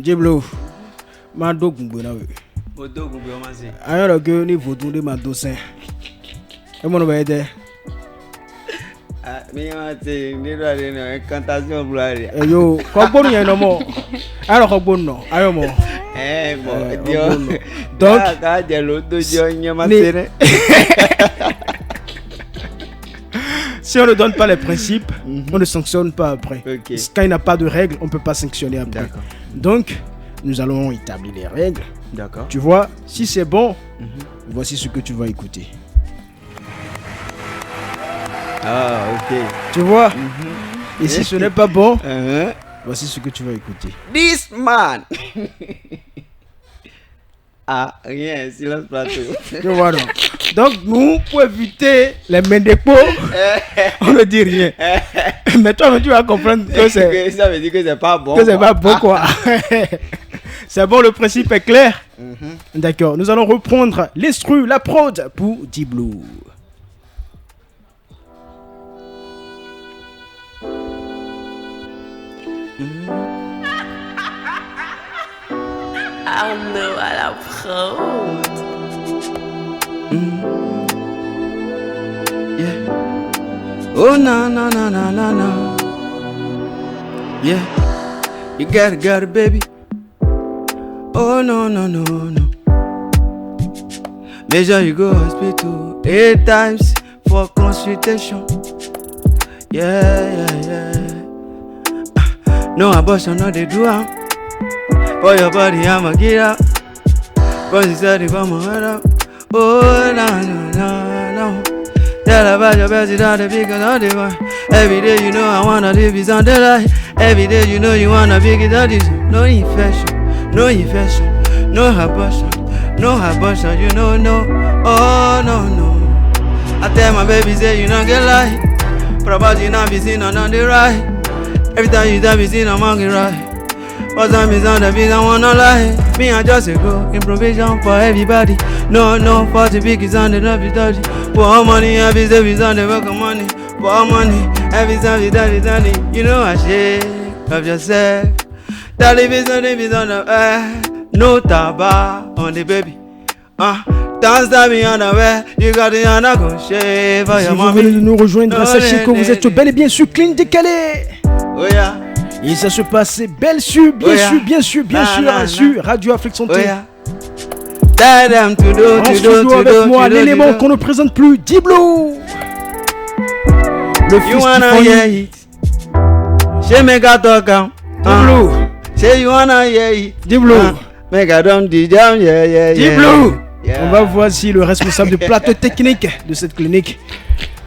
Djiblo, ma do gumbo na we. O do gumbo ma se. Ayo lo ke ni vodun de ma do sen. E mo no ba ede. Ah, mi ma te ni do ale no incantation blare. E yo, ko gbonu yen no mo. Ayo ko gbonu no, ayo mo. Bon, Dio. Donc, ka je lo do jo nya ma tere. Si on ne donne pas les principes, on ne sanctionne pas après. Okay. Quand il n'y a pas de règles, on ne peut pas sanctionner après. D'accord. Donc, nous allons établir les règles. D'accord. Tu vois, si c'est bon, voici ce que tu vas écouter. Ah, ok. Tu vois, et si ce n'est pas bon, voici ce que tu vas écouter. This man. Ah, rien, silence plateau. Tu vois, non. Donc, nous, pour éviter les mains d'épaule, on ne dit rien. Mais toi, tu vas comprendre que c'est. Ça veut dire que c'est pas bon. Que c'est pas bon, quoi. C'est bon, le principe est clair. D'accord, nous allons reprendre l'instru, la prod pour Djiblo. Arnaud à la prod. Yeah. Oh na na na na na na. Yeah. You got it, baby. Oh no no no no. Make sure you go hospital 8 times for consultation. Yeah yeah yeah. No abortion, no they do am. For your body, I'ma get up. But you said if I'm a head up. Oh, no, no, no, no. Tell about your best, you don't be because of the one. Every day you know I wanna live is on the line. Every day you know you wanna be it on this. No infection, no infection, no abortion, no abortion, you know, no. Oh, no, no. I tell my baby, say you don't get light. Probably you not be seen on the right. Every time you don't be seen, I'm on the right. What time is on the beat, I wanna lie. Me, I just go improvisation for everybody. No, no, 40 big is on the lobby, dirty. For money, every day is on the work of money. For money, every time you dirty, dirty. You know I shake of yourself. That live is on the air. No taba on the baby. Dance that me on the way. You got the honor, go shave for your mommy. Si vous venez de nous rejoindre, sachez que vous êtes bel et bien sur Clean Décalé. Oh yeah. Et ça se passe bien sûr, sur Radio Afrique Santé. En studio avec moi, l'élément qu'on ne présente plus, Djiblo. Le fils you wanna hear it? She make a talk. Djiblo. Say you wanna hear it? Djiblo. Megadon Dijam, yeah. Diblo, Yeah. on va voir si le responsable du plateau technique de cette clinique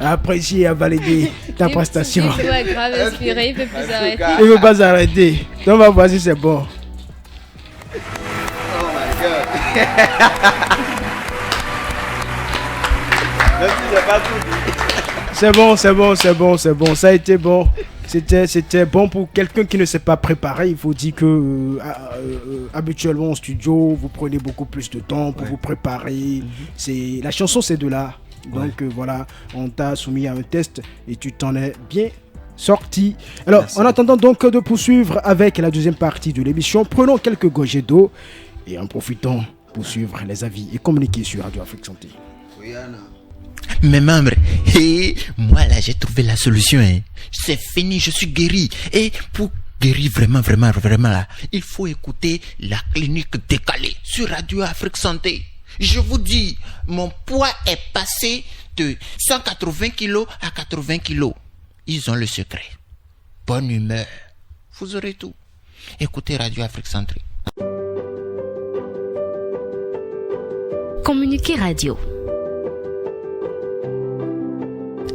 a apprécié et a validé ta prestation. Il doit grave inspiré, il peut plus arrêter. Il ne veut pas arrêter. Donc on va voir si c'est bon. Oh my god. C'est bon. Ça a été bon. C'était bon pour quelqu'un qui ne s'est pas préparé. Il faut dire que habituellement au studio, vous prenez beaucoup plus de temps pour vous préparer. La chanson, c'est de là. Donc voilà, on t'a soumis à un test et tu t'en es bien sorti. Alors, merci. En attendant donc de poursuivre avec la deuxième partie de l'émission, prenons quelques gorgées d'eau et en profitons pour suivre les avis et communiquer sur Radio Afrique Santé. Mes membres, et moi là j'ai trouvé la solution. C'est fini, je suis guéri. Et pour guérir vraiment là, il faut écouter la clinique décalée sur Radio Afrique Santé. Je vous dis, mon poids est passé de 180 kilos à 80 kilos. Ils ont le secret. Bonne humeur. Vous aurez tout. Écoutez Radio Afrique Santé. Communiquer radio.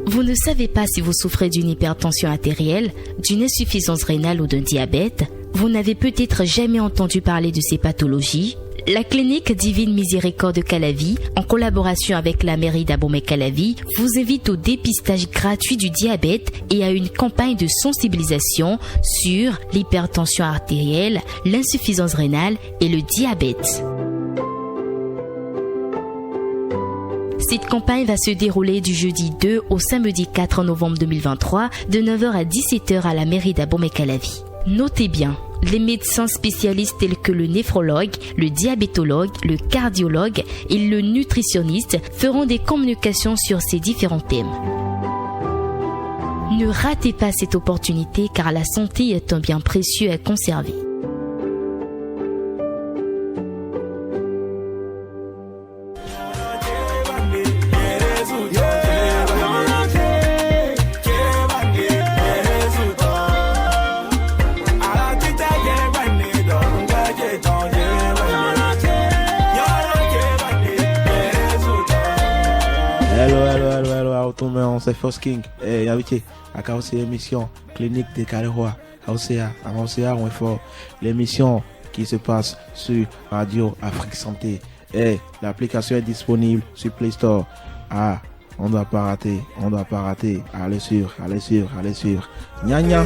Vous ne savez pas si vous souffrez d'une hypertension artérielle, d'une insuffisance rénale ou d'un diabète. Vous n'avez peut-être jamais entendu parler de ces pathologies. La clinique Divine Miséricorde Calavi, en collaboration avec la mairie d'Abomey-Calavi, vous invite au dépistage gratuit du diabète et à une campagne de sensibilisation sur l'hypertension artérielle, l'insuffisance rénale et le diabète. Cette campagne va se dérouler du jeudi 2 au samedi 4 novembre 2023 de 9h à 17h à la mairie d'Abomey-Calavi. Notez bien, les médecins spécialistes tels que le néphrologue, le diabétologue, le cardiologue et le nutritionniste feront des communications sur ces différents thèmes. Ne ratez pas cette opportunité car la santé est un bien précieux à conserver. C'est First King et invité à Kaosé émission clinique des Calérois Kaosea on est fort l'émission qui se passe sur Radio Afrique Santé et l'application est disponible sur Play Store. On doit pas rater allez sur gna gna.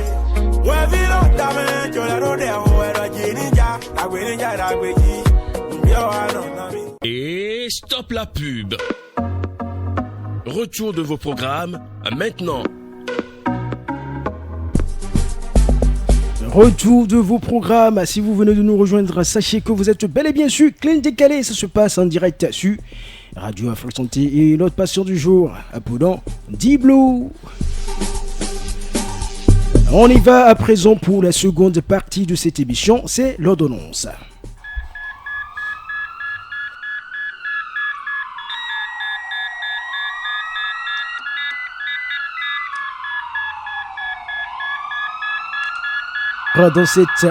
Et stop la pub. Retour de vos programmes maintenant. Retour de vos programmes. Si vous venez de nous rejoindre, sachez que vous êtes bel et bien sûr Clinique Décalée. Ça se passe en direct sur Radio Afrique Santé et notre patient du jour, appelons Diblo. On y va à présent pour la seconde partie de cette émission, c'est l'ordonnance.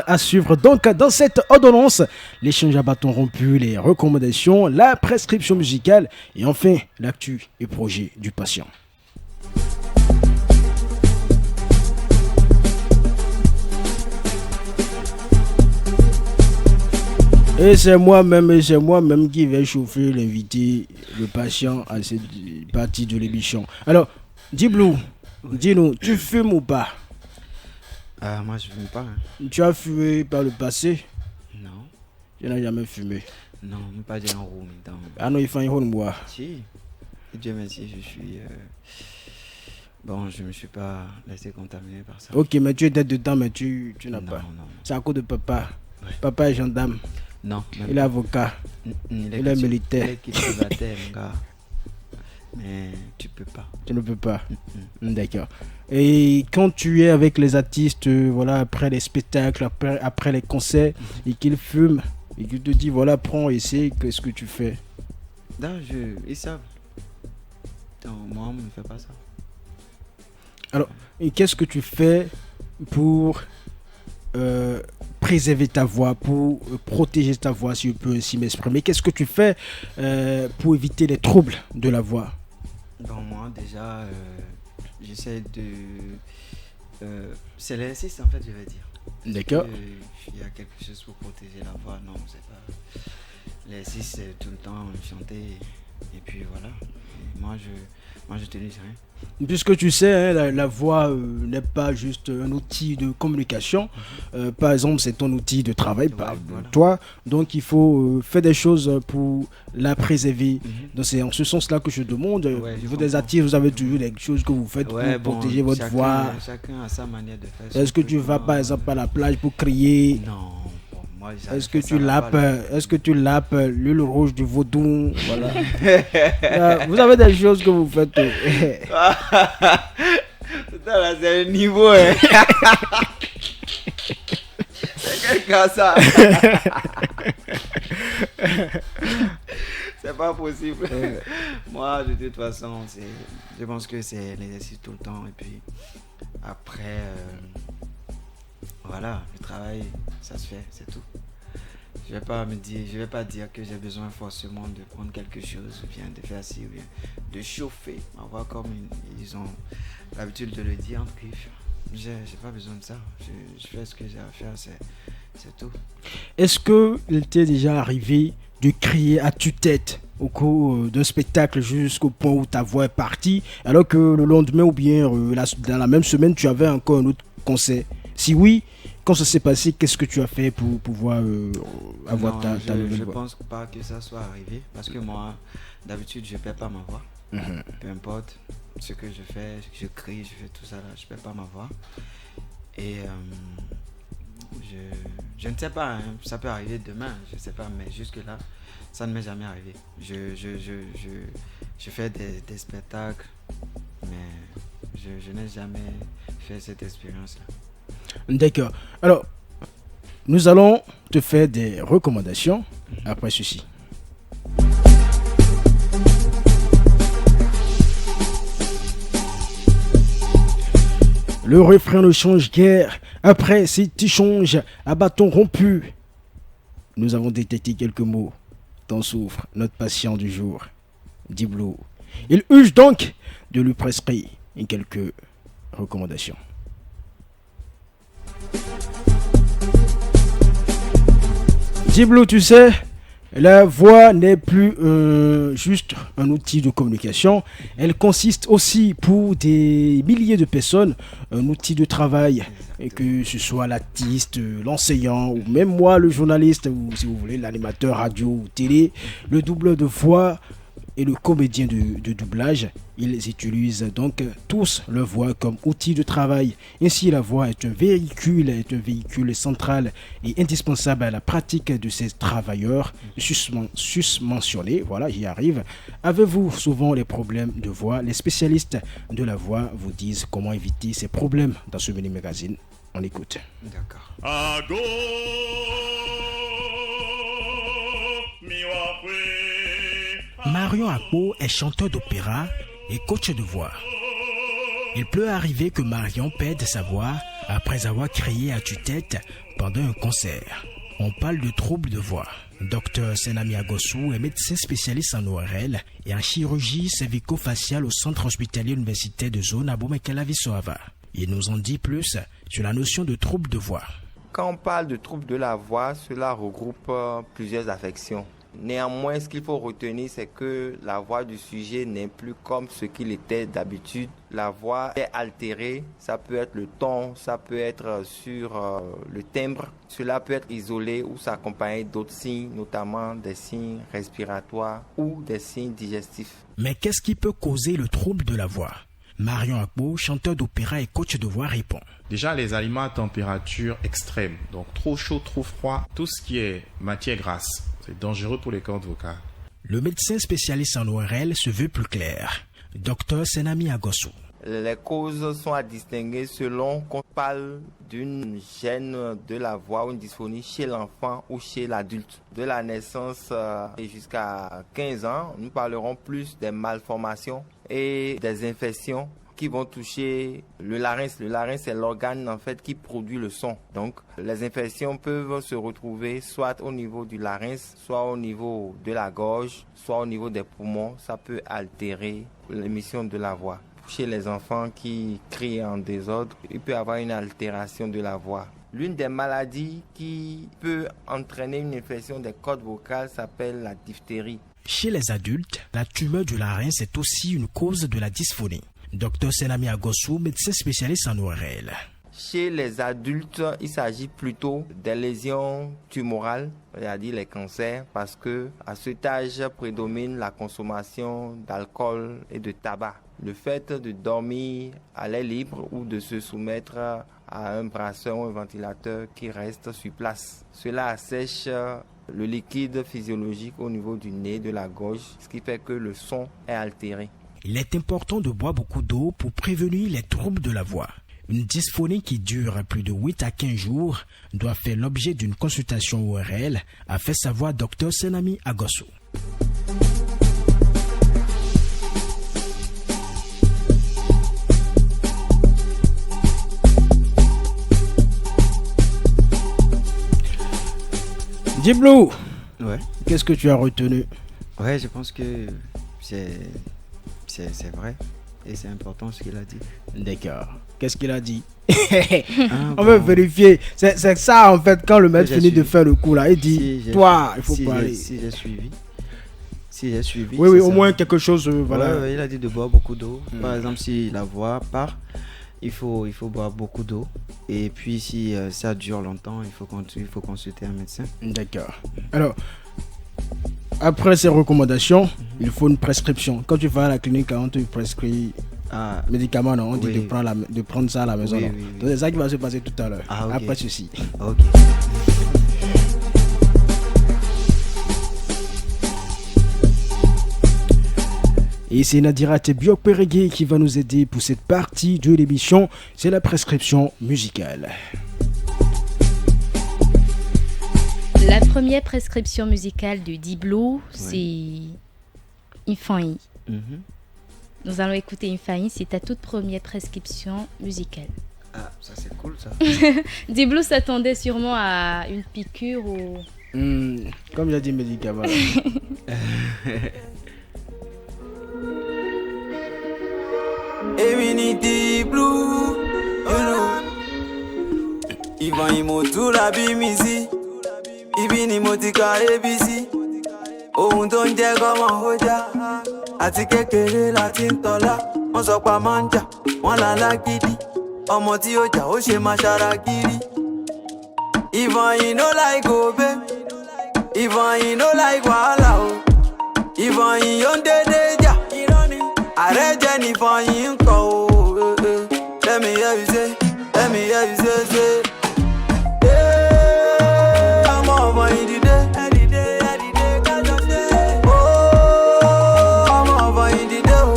À suivre donc dans cette ordonnance, l'échange à bâton rompu, les recommandations, la prescription musicale et enfin l'actu et projet du patient. Et c'est moi-même qui vais chauffer l'invité, le patient à cette partie de l'émission. Alors, Diblo, dis-nous, tu fumes ou pas? Moi je fume pas. Tu as fumé par le passé? Non. Je n'ai jamais fumé. Non, pas déjà en room. Ah non, il faut un room moi. Si. Dieu merci, je suis. Bon, je me suis pas laissé contaminer par ça. Ok, mais tu étais dedans, mais tu n'as pas. Non. C'est à cause de papa. Ouais. Papa est gendarme. Non. Il est avocat. Il est militaire. Il est cultivateur, mon gars. Mais tu peux pas. Tu ne peux pas. D'accord. Et quand tu es avec les artistes, voilà, après les spectacles, après les concerts, et qu'ils fument, et qu'ils te disent, voilà, prends, essaie, qu'est-ce que tu fais? Non, ils savent. Non, moi, on ne fait pas ça. Alors, et qu'est-ce que tu fais pour préserver ta voix, pour protéger ta voix, si je peux ainsi m'exprimer? Qu'est-ce que tu fais pour éviter les troubles de la voix? Bon, moi, déjà, j'essaie de... c'est l'exercice, en fait, je vais dire. D'accord. Il y a quelque chose pour protéger la voix. Non, c'est pas... L'exercice, c'est tout le temps chanter. Et puis voilà. Et moi, je te dis rien. Puisque tu sais, hein, la voix n'est pas juste un outil de communication. Par exemple, c'est ton outil de travail par toi. Donc, il faut faire des choses pour la préserver. Donc, c'est en ce sens-là que je demande. Au niveau des artistes, vous avez toujours des choses que vous faites pour protéger votre voix. Chacun a sa manière de faire. Est-ce que tu vas, par exemple, à la plage pour crier? Non. Moi, est-ce que tu lapes l'huile rouge du vaudou? Voilà. Vous avez des choses que vous faites. Là, c'est le niveau. Hein. C'est quelqu'un ça. C'est pas possible. Moi, de toute façon, je pense que c'est l'exercice tout le temps. Et puis après, voilà, le travail, ça se fait, c'est tout. Je vais pas dire que j'ai besoin forcément de prendre quelque chose, ou bien de faire ci, ou bien de chauffer ma voix comme ils ont l'habitude de le dire. J'ai pas besoin de ça. Je fais ce que j'ai à faire, c'est tout. Est-ce qu'il t'est déjà arrivé de crier à tue-tête au cours d'un spectacle jusqu'au point où ta voix est partie, alors que le lendemain ou bien dans la même semaine, tu avais encore un autre concert? Si oui, quand ça s'est passé, qu'est-ce que tu as fait pour pouvoir avoir ta nouvelle voix? Je pense pas que ça soit arrivé, parce que moi, d'habitude, je perds pas ma voix. Peu importe ce que je fais, je crie, je fais tout ça là, je perds pas ma voix. Et je ne sais pas, hein, ça peut arriver demain, je sais pas, mais jusque là, ça ne m'est jamais arrivé. Je fais des spectacles, mais je n'ai jamais fait cette expérience-là. D'accord. Alors, nous allons te faire des recommandations après ceci. Le refrain ne change guère. Après, si tu changes à bâton rompu. Nous avons détecté quelques mots. T'en souffre, notre patient du jour, D-Blue. Il urge donc de lui prescrire quelques recommandations. D-Blue, tu sais, la voix n'est plus juste un outil de communication. Elle consiste aussi pour des milliers de personnes, un outil de travail. Et que ce soit l'artiste, l'enseignant, ou même moi, le journaliste, ou si vous voulez, l'animateur radio ou télé, le doubleur de voix et le comédien de doublage, ils utilisent donc tous leur voix comme outil de travail. Ainsi, la voix est un véhicule central et indispensable à la pratique de ces travailleurs susmentionnés. Voilà, j'y arrive. Avez-vous souvent les problèmes de voix? Les spécialistes de la voix vous disent comment éviter ces problèmes dans ce mini-magazine. On écoute. D'accord. Marion Akpo est chanteur d'opéra et coach de voix. Il peut arriver que Marion perde sa voix après avoir crié à tue-tête pendant un concert. On parle de troubles de voix. Dr Senami Agosu est médecin spécialiste en ORL et en chirurgie cervico-faciale au centre hospitalier universitaire de Zone à Bomekela-Vissoava. Il nous en dit plus sur la notion de troubles de voix. Quand on parle de troubles de la voix, cela regroupe plusieurs affections. Néanmoins, ce qu'il faut retenir, c'est que la voix du sujet n'est plus comme ce qu'il était d'habitude. La voix est altérée, ça peut être le ton, ça peut être sur le timbre. Cela peut être isolé ou s'accompagner d'autres signes, notamment des signes respiratoires ou des signes digestifs. Mais qu'est-ce qui peut causer le trouble de la voix? Marion Akpo, chanteur d'opéra et coach de voix, répond. Déjà, les aliments à température extrême, donc trop chaud, trop froid, tout ce qui est matière grasse, c'est dangereux pour les cordes vocales. Le médecin spécialiste en ORL se veut plus clair. Dr Senami Agosu. Les causes sont à distinguer selon qu'on parle d'une gêne de la voix ou une dysphonie chez l'enfant ou chez l'adulte. De la naissance jusqu'à 15 ans, nous parlerons plus des malformations et des infections qui vont toucher le larynx. Le larynx, c'est l'organe en fait qui produit le son. Donc, les infections peuvent se retrouver soit au niveau du larynx, soit au niveau de la gorge, soit au niveau des poumons. Ça peut altérer l'émission de la voix. Chez les enfants qui crient en désordre, il peut y avoir une altération de la voix. L'une des maladies qui peut entraîner une infection des cordes vocales s'appelle la diphtérie. Chez les adultes, la tumeur du larynx est aussi une cause de la dysphonie. Dr Senami Agossou, médecin spécialiste en ORL. Chez les adultes, il s'agit plutôt des lésions tumorales, c'est-à-dire les cancers, parce que à cet âge prédomine la consommation d'alcool et de tabac. Le fait de dormir à l'air libre ou de se soumettre à un brasseur ou un ventilateur qui reste sur place. Cela assèche le liquide physiologique au niveau du nez, de la gorge, ce qui fait que le son est altéré. Il est important de boire beaucoup d'eau pour prévenir les troubles de la voix. Une dysphonie qui dure plus de 8 à 15 jours doit faire l'objet d'une consultation ORL, a fait savoir Dr Senami Agossou. Diblo, ouais. Qu'est-ce que tu as retenu? Ouais, je pense que c'est vrai et c'est important ce qu'il a dit. D'accord. Qu'est-ce qu'il a dit? On va vérifier. C'est ça en fait quand le maître finit de faire le coup là, il dit toi, il faut parler. Si j'ai suivi. Oui, au moins quelque chose. Voilà. Ouais, il a dit de boire beaucoup d'eau. Par exemple, si la voix part, il faut boire beaucoup d'eau. Et puis si ça dure longtemps, il faut consulter un médecin. D'accord. Alors, après ces recommandations, il faut une prescription. Quand tu vas à la clinique, on te prescrit médicaments, non, on dit de prendre ça à la maison. Oui, non. oui. Donc c'est ça qui va se passer tout à l'heure. Okay. Après ceci. Ok. Et c'est Nadira Tebiok-Pérégué qui va nous aider pour cette partie de l'émission. C'est la prescription musicale. La première prescription musicale de Diblo, c'est Infaï. Nous allons écouter Infaï, c'est ta toute première prescription musicale. Ah, ça c'est cool ça. Diblo s'attendait sûrement à une piqûre ou... Comme j'ai dit, médicament. Emini Diblo, Ivan Imotu la bimisi, Ibini Motika ABC, ohun tó ń jẹ́ kọ́mọ ó já, àti kékeré la ti ń tọ́lá, wọ́n sọ pa máa ń jà, wọ́n là lágídí, ọmọ tí ó jà ó ṣe máa ṣara gírí. Ivan yìí no like obe, Ivan yìí no like wàhálà o, Ivan yìí ó ń dédé jà, ààrẹ jẹ́ nìfọ̀n yìí ń kọ́ o. Let me hear you say, let me hear you say. Ọmọ ọmọ yìí dìde, kájọ ṣe. Ọmọ ọmọ yìí dìde o,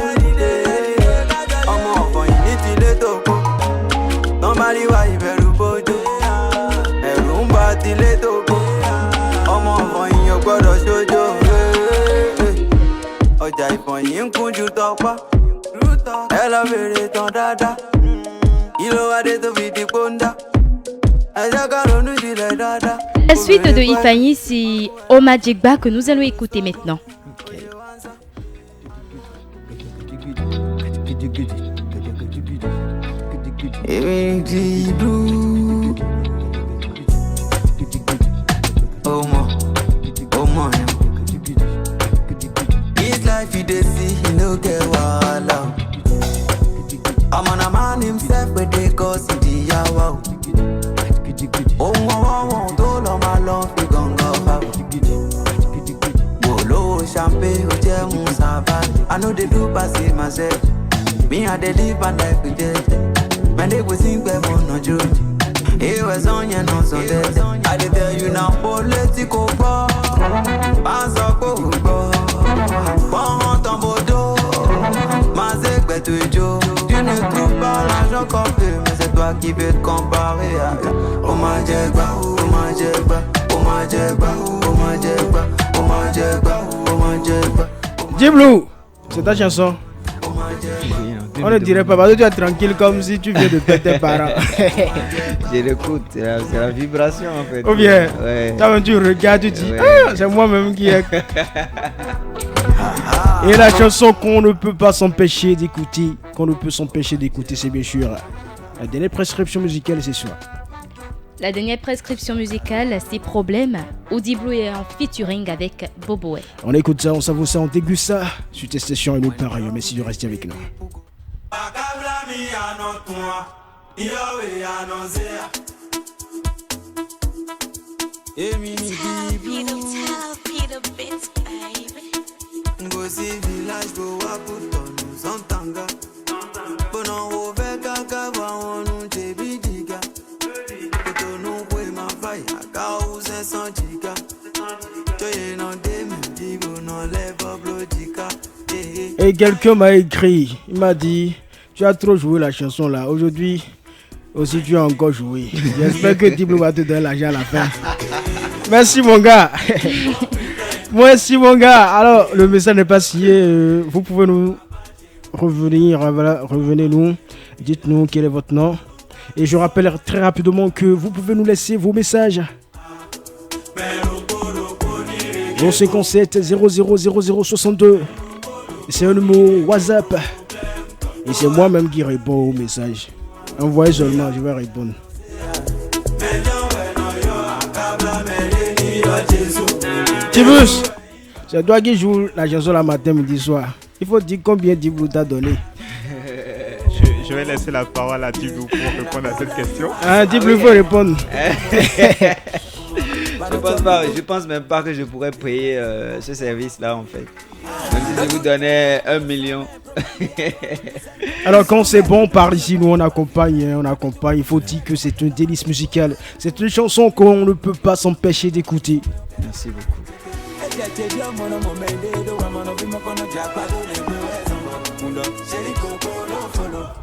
ọmọ ọmọ yìí ní tilé tó kó. Tán bá rí wa ìbẹ̀rù bójú, ẹ̀rù ń bà tilé tó kó. Ọmọ ọmọ yìí ò gbọ́dọ̀ ṣojo. Ọjà ìfọ̀n yìí ń kún ju tọpá. Ẹ lọ bèrè tán dáadáa. Kí ló wá dé tó fi di pọ́ńdà? Ẹ jẹ́ ká ronú jinlẹ̀ dáadáa. La suite de Ifayi, c'est Oma Djegba que nous allons écouter maintenant. This life you dey see, he no get wahala. I'm on a man himself, but they cause the yawa. Ohun tó lọ máa lọ fi gangan fa. Mo lówó champagne, ó jẹ́ mú savannah. I no dey do pass it myself. Me I dey live my life with it. Man, they go sing pé mo nà jó. Èèwẹ̀ sàn yẹn náà sàn tẹ́tẹ́. I dey tell you now, létí kò gbọ́. Má sọ pé ò gbọ́. Pọ́n tán bodò. Má ṣe pẹ̀tù ìjó. Tu ne trouves pas l'argent qu'on peut, mais c'est toi qui veux te comparer. Oh my Djegba, oh my Djegba, oh my Djegba, oh my Djegba, oh my Djegba, oh my Djegba. Diblo, c'est ta chanson. On ne dirait pas, parce que tu es tranquille comme si tu viens de perdre tes parents. Je l'écoute, c'est la vibration en fait. Ou bien, ouais. tu regardes, tu dis, ouais. ah, c'est moi-même qui ai. Et la chanson qu'on ne peut pas s'empêcher d'écouter, c'est bien sûr la dernière prescription musicale ce soir. La dernière prescription musicale, c'est Problème. Audible est en featuring avec Bobo. On écoute ça, on savoure ça, on déguste ça sur tes stations et nous pareil. Merci de rester avec nous. Et quelqu'un m'a écrit, il m'a dit, tu as trop joué la chanson là, aujourd'hui aussi tu as encore joué. J'espère que Diblo va te donner l'argent à la fin. Merci mon gars. Merci mon gars. Alors le message n'est pas signé, vous pouvez nous revenir, voilà, revenez-nous, dites-nous quel est votre nom. Et je rappelle très rapidement que vous pouvez nous laisser vos messages. 057 000062. C'est un numéro WhatsApp. Et c'est moi-même qui réponds aux messages. Envoyez seulement, je vais répondre. Tibus, c'est toi qui joues la chanson la matin, midi, soir. Il faut dire combien Diblo t'a donné. Je vais laisser la parole à Diblo pour répondre à cette question. Ah, Diblo, il faut répondre. Je pense même pas que je pourrais payer ce service-là en fait. Même si je vous donnais 1 million. Alors quand c'est bon, par ici, nous on accompagne. Il faut dire que c'est un délice musical. C'est une chanson qu'on ne peut pas s'empêcher d'écouter. Merci beaucoup.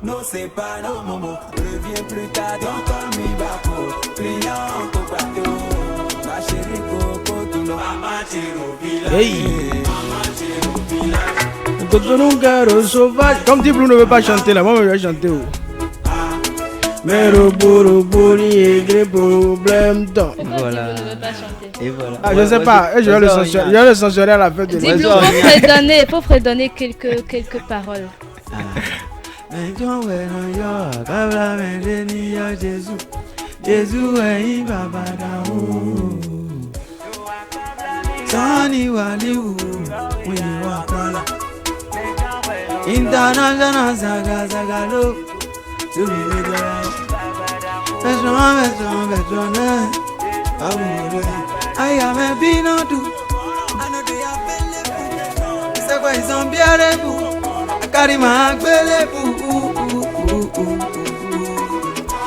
Non, c'est pas nos moments. Reviens plus tard, don't call me back. Client, copato. Ma chérie, coco, tout le monde. Hey! Comme Diblo ne veut pas chanter là, moi je vais chanter. Mais le boulot, il y a des problèmes. Voilà. Et voilà. Ah, je sais pas, je vais le censurer à la fin de Diblo, faut fredonner quelques paroles. Jésus est Baba Daou. Sani Waliou, Winiwakala. International Zagalo. Subidora. Beson. I am a binadu. I know they are belle. C'est quoi ils sont bien les bouts. Karima belle bouts.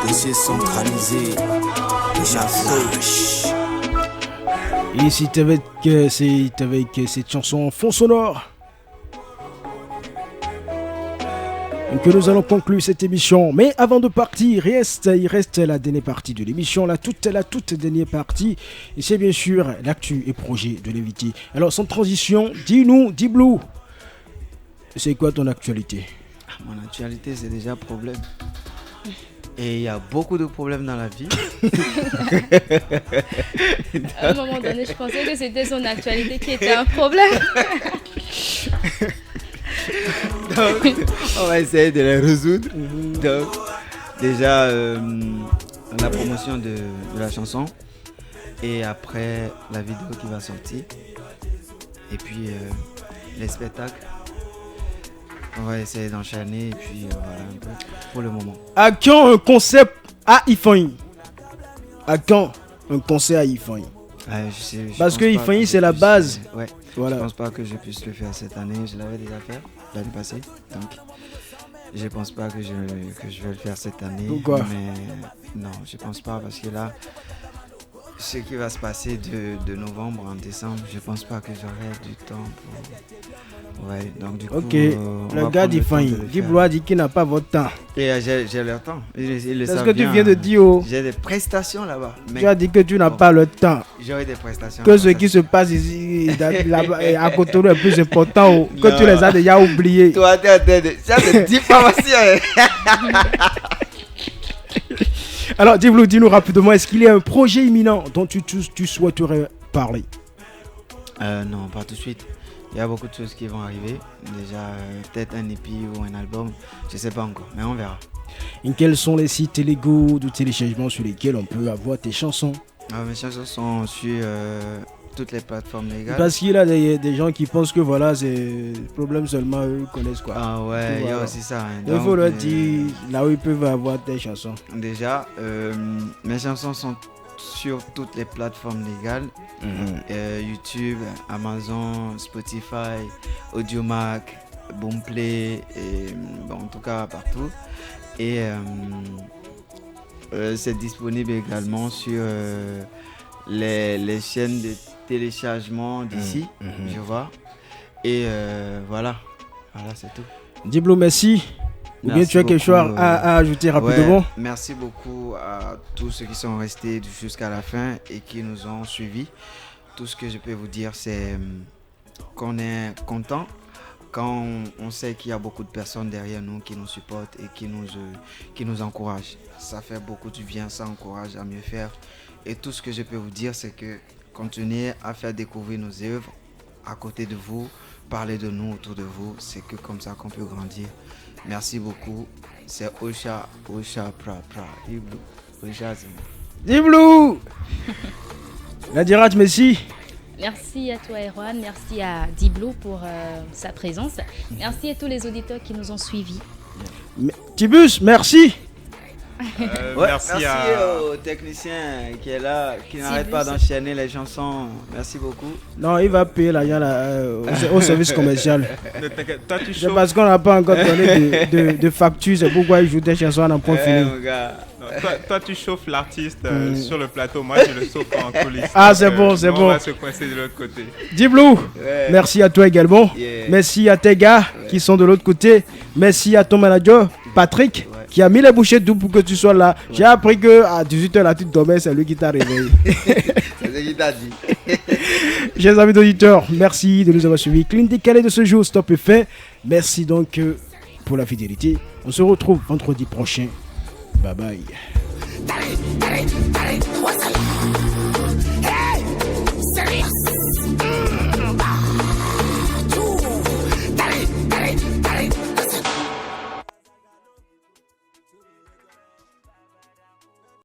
Dossier centralisé. Déjà flash. Et c'est avec cette chanson en fond sonore que nous allons conclure cette émission. Mais avant de partir, il reste la dernière partie de l'émission, la toute dernière partie. Et c'est bien sûr l'actu et projet de l'invité. Alors sans transition, dis-nous, Diblo, c'est quoi ton actualité? Mon actualité, c'est déjà problème. Et il y a beaucoup de problèmes dans la vie. À un moment donné, je pensais que c'était son actualité qui était un problème. Donc, on va essayer de les résoudre. Donc, déjà, la promotion de la chanson. Et après, la vidéo qui va sortir. Et puis, les spectacles. On va essayer d'enchaîner. Et puis, voilà un peu pour le moment. À quand un concept à Ifeanyi? À quand un concert à Ifeanyi? Parce que Ifeanyi, c'est la base. Ouais. Voilà. Je pense pas que je puisse le faire cette année. Je l'avais déjà fait l'année passée. Donc, je pense pas que je vais le faire cette année. Pourquoi? Mais non, je pense pas parce que là, ce qui va se passer de novembre en décembre, je pense pas que j'aurai du temps pour. Ouais, donc du coup, Le gars dit failli. Diblo a dit qu'il n'a pas votre temps. Et j'ai leur temps. C'est ce que tu viens de dire. J'ai des prestations là-bas. Tu as dit que tu n'as pas le temps. J'aurai des prestations. Que ce qui se passe ici là-bas, à Cotonou est plus important. Que tu les as déjà oubliés. Toi, tu as des diffamations. Alors, Diblo, dis-nous rapidement, est-ce qu'il y a un projet imminent dont tu souhaiterais parler? Non, pas tout de suite. Il y a beaucoup de choses qui vont arriver. Déjà, peut-être un EP ou un album. Je ne sais pas encore, mais on verra. Et quels sont les sites légaux de téléchargement sur lesquels on peut avoir tes chansons? Mes chansons sont sur toutes les plateformes légales. Parce qu'il y a des gens qui pensent que voilà, c'est le problème seulement eux connaissent quoi. Ah ouais, il y a aussi ça. Hein. Il faut leur dire là où ils peuvent avoir tes chansons. Déjà, mes chansons sont sur toutes les plateformes légales. YouTube, Amazon, Spotify, Audiomack, Boomplay, et en tout cas partout. Et c'est disponible également sur les chaînes de téléchargement d'ici, je vois. Et voilà, c'est tout. Diblo, merci. Ou bien tu as quelque chose à ajouter rapidement? Ouais, merci beaucoup à tous ceux qui sont restés jusqu'à la fin et qui nous ont suivis. Tout ce que je peux vous dire, c'est qu'on est content quand on sait qu'il y a beaucoup de personnes derrière nous qui nous supportent et qui nous encouragent. Ça fait beaucoup du bien, ça encourage à mieux faire. Et tout ce que je peux vous dire, c'est que continuez à faire découvrir nos œuvres à côté de vous, parler de nous autour de vous. C'est que comme ça qu'on peut grandir. Merci beaucoup. C'est Ocha, pra. Diblo. Ocha, c'est Diblo. Nadirat, merci. Merci à toi, Erwan. Merci à Diblo pour sa présence. Merci à tous les auditeurs qui nous ont suivis. Tibus, merci. Merci au technicien qui est là, qui n'arrête pas d'enchaîner les chansons. Merci beaucoup. Non, il va payer l'argent au service commercial. Toi, tu c'est parce qu'on n'a pas encore donné de facture, c'est pourquoi il joue des chansons en point fini. Toi, tu chauffes l'artiste sur le plateau, moi je le chauffe en coulisses. Ah, c'est bon, c'est bon. On va se coincer de l'autre côté. Diblo, merci à toi également. Merci à tes gars qui sont de l'autre côté. Merci à ton manager, Patrick, qui a mis les bouchées doubles pour que tu sois là. J'ai appris qu'à 18h là, tu dormais, c'est lui qui t'a réveillé. C'est ce qu'il t'a dit. Chers amis d'auditeurs, merci de nous avoir suivis. Clean décalé de ce jour, stop et fait. Merci donc pour la fidélité. On se retrouve vendredi prochain. Bye bye. Hey, serious?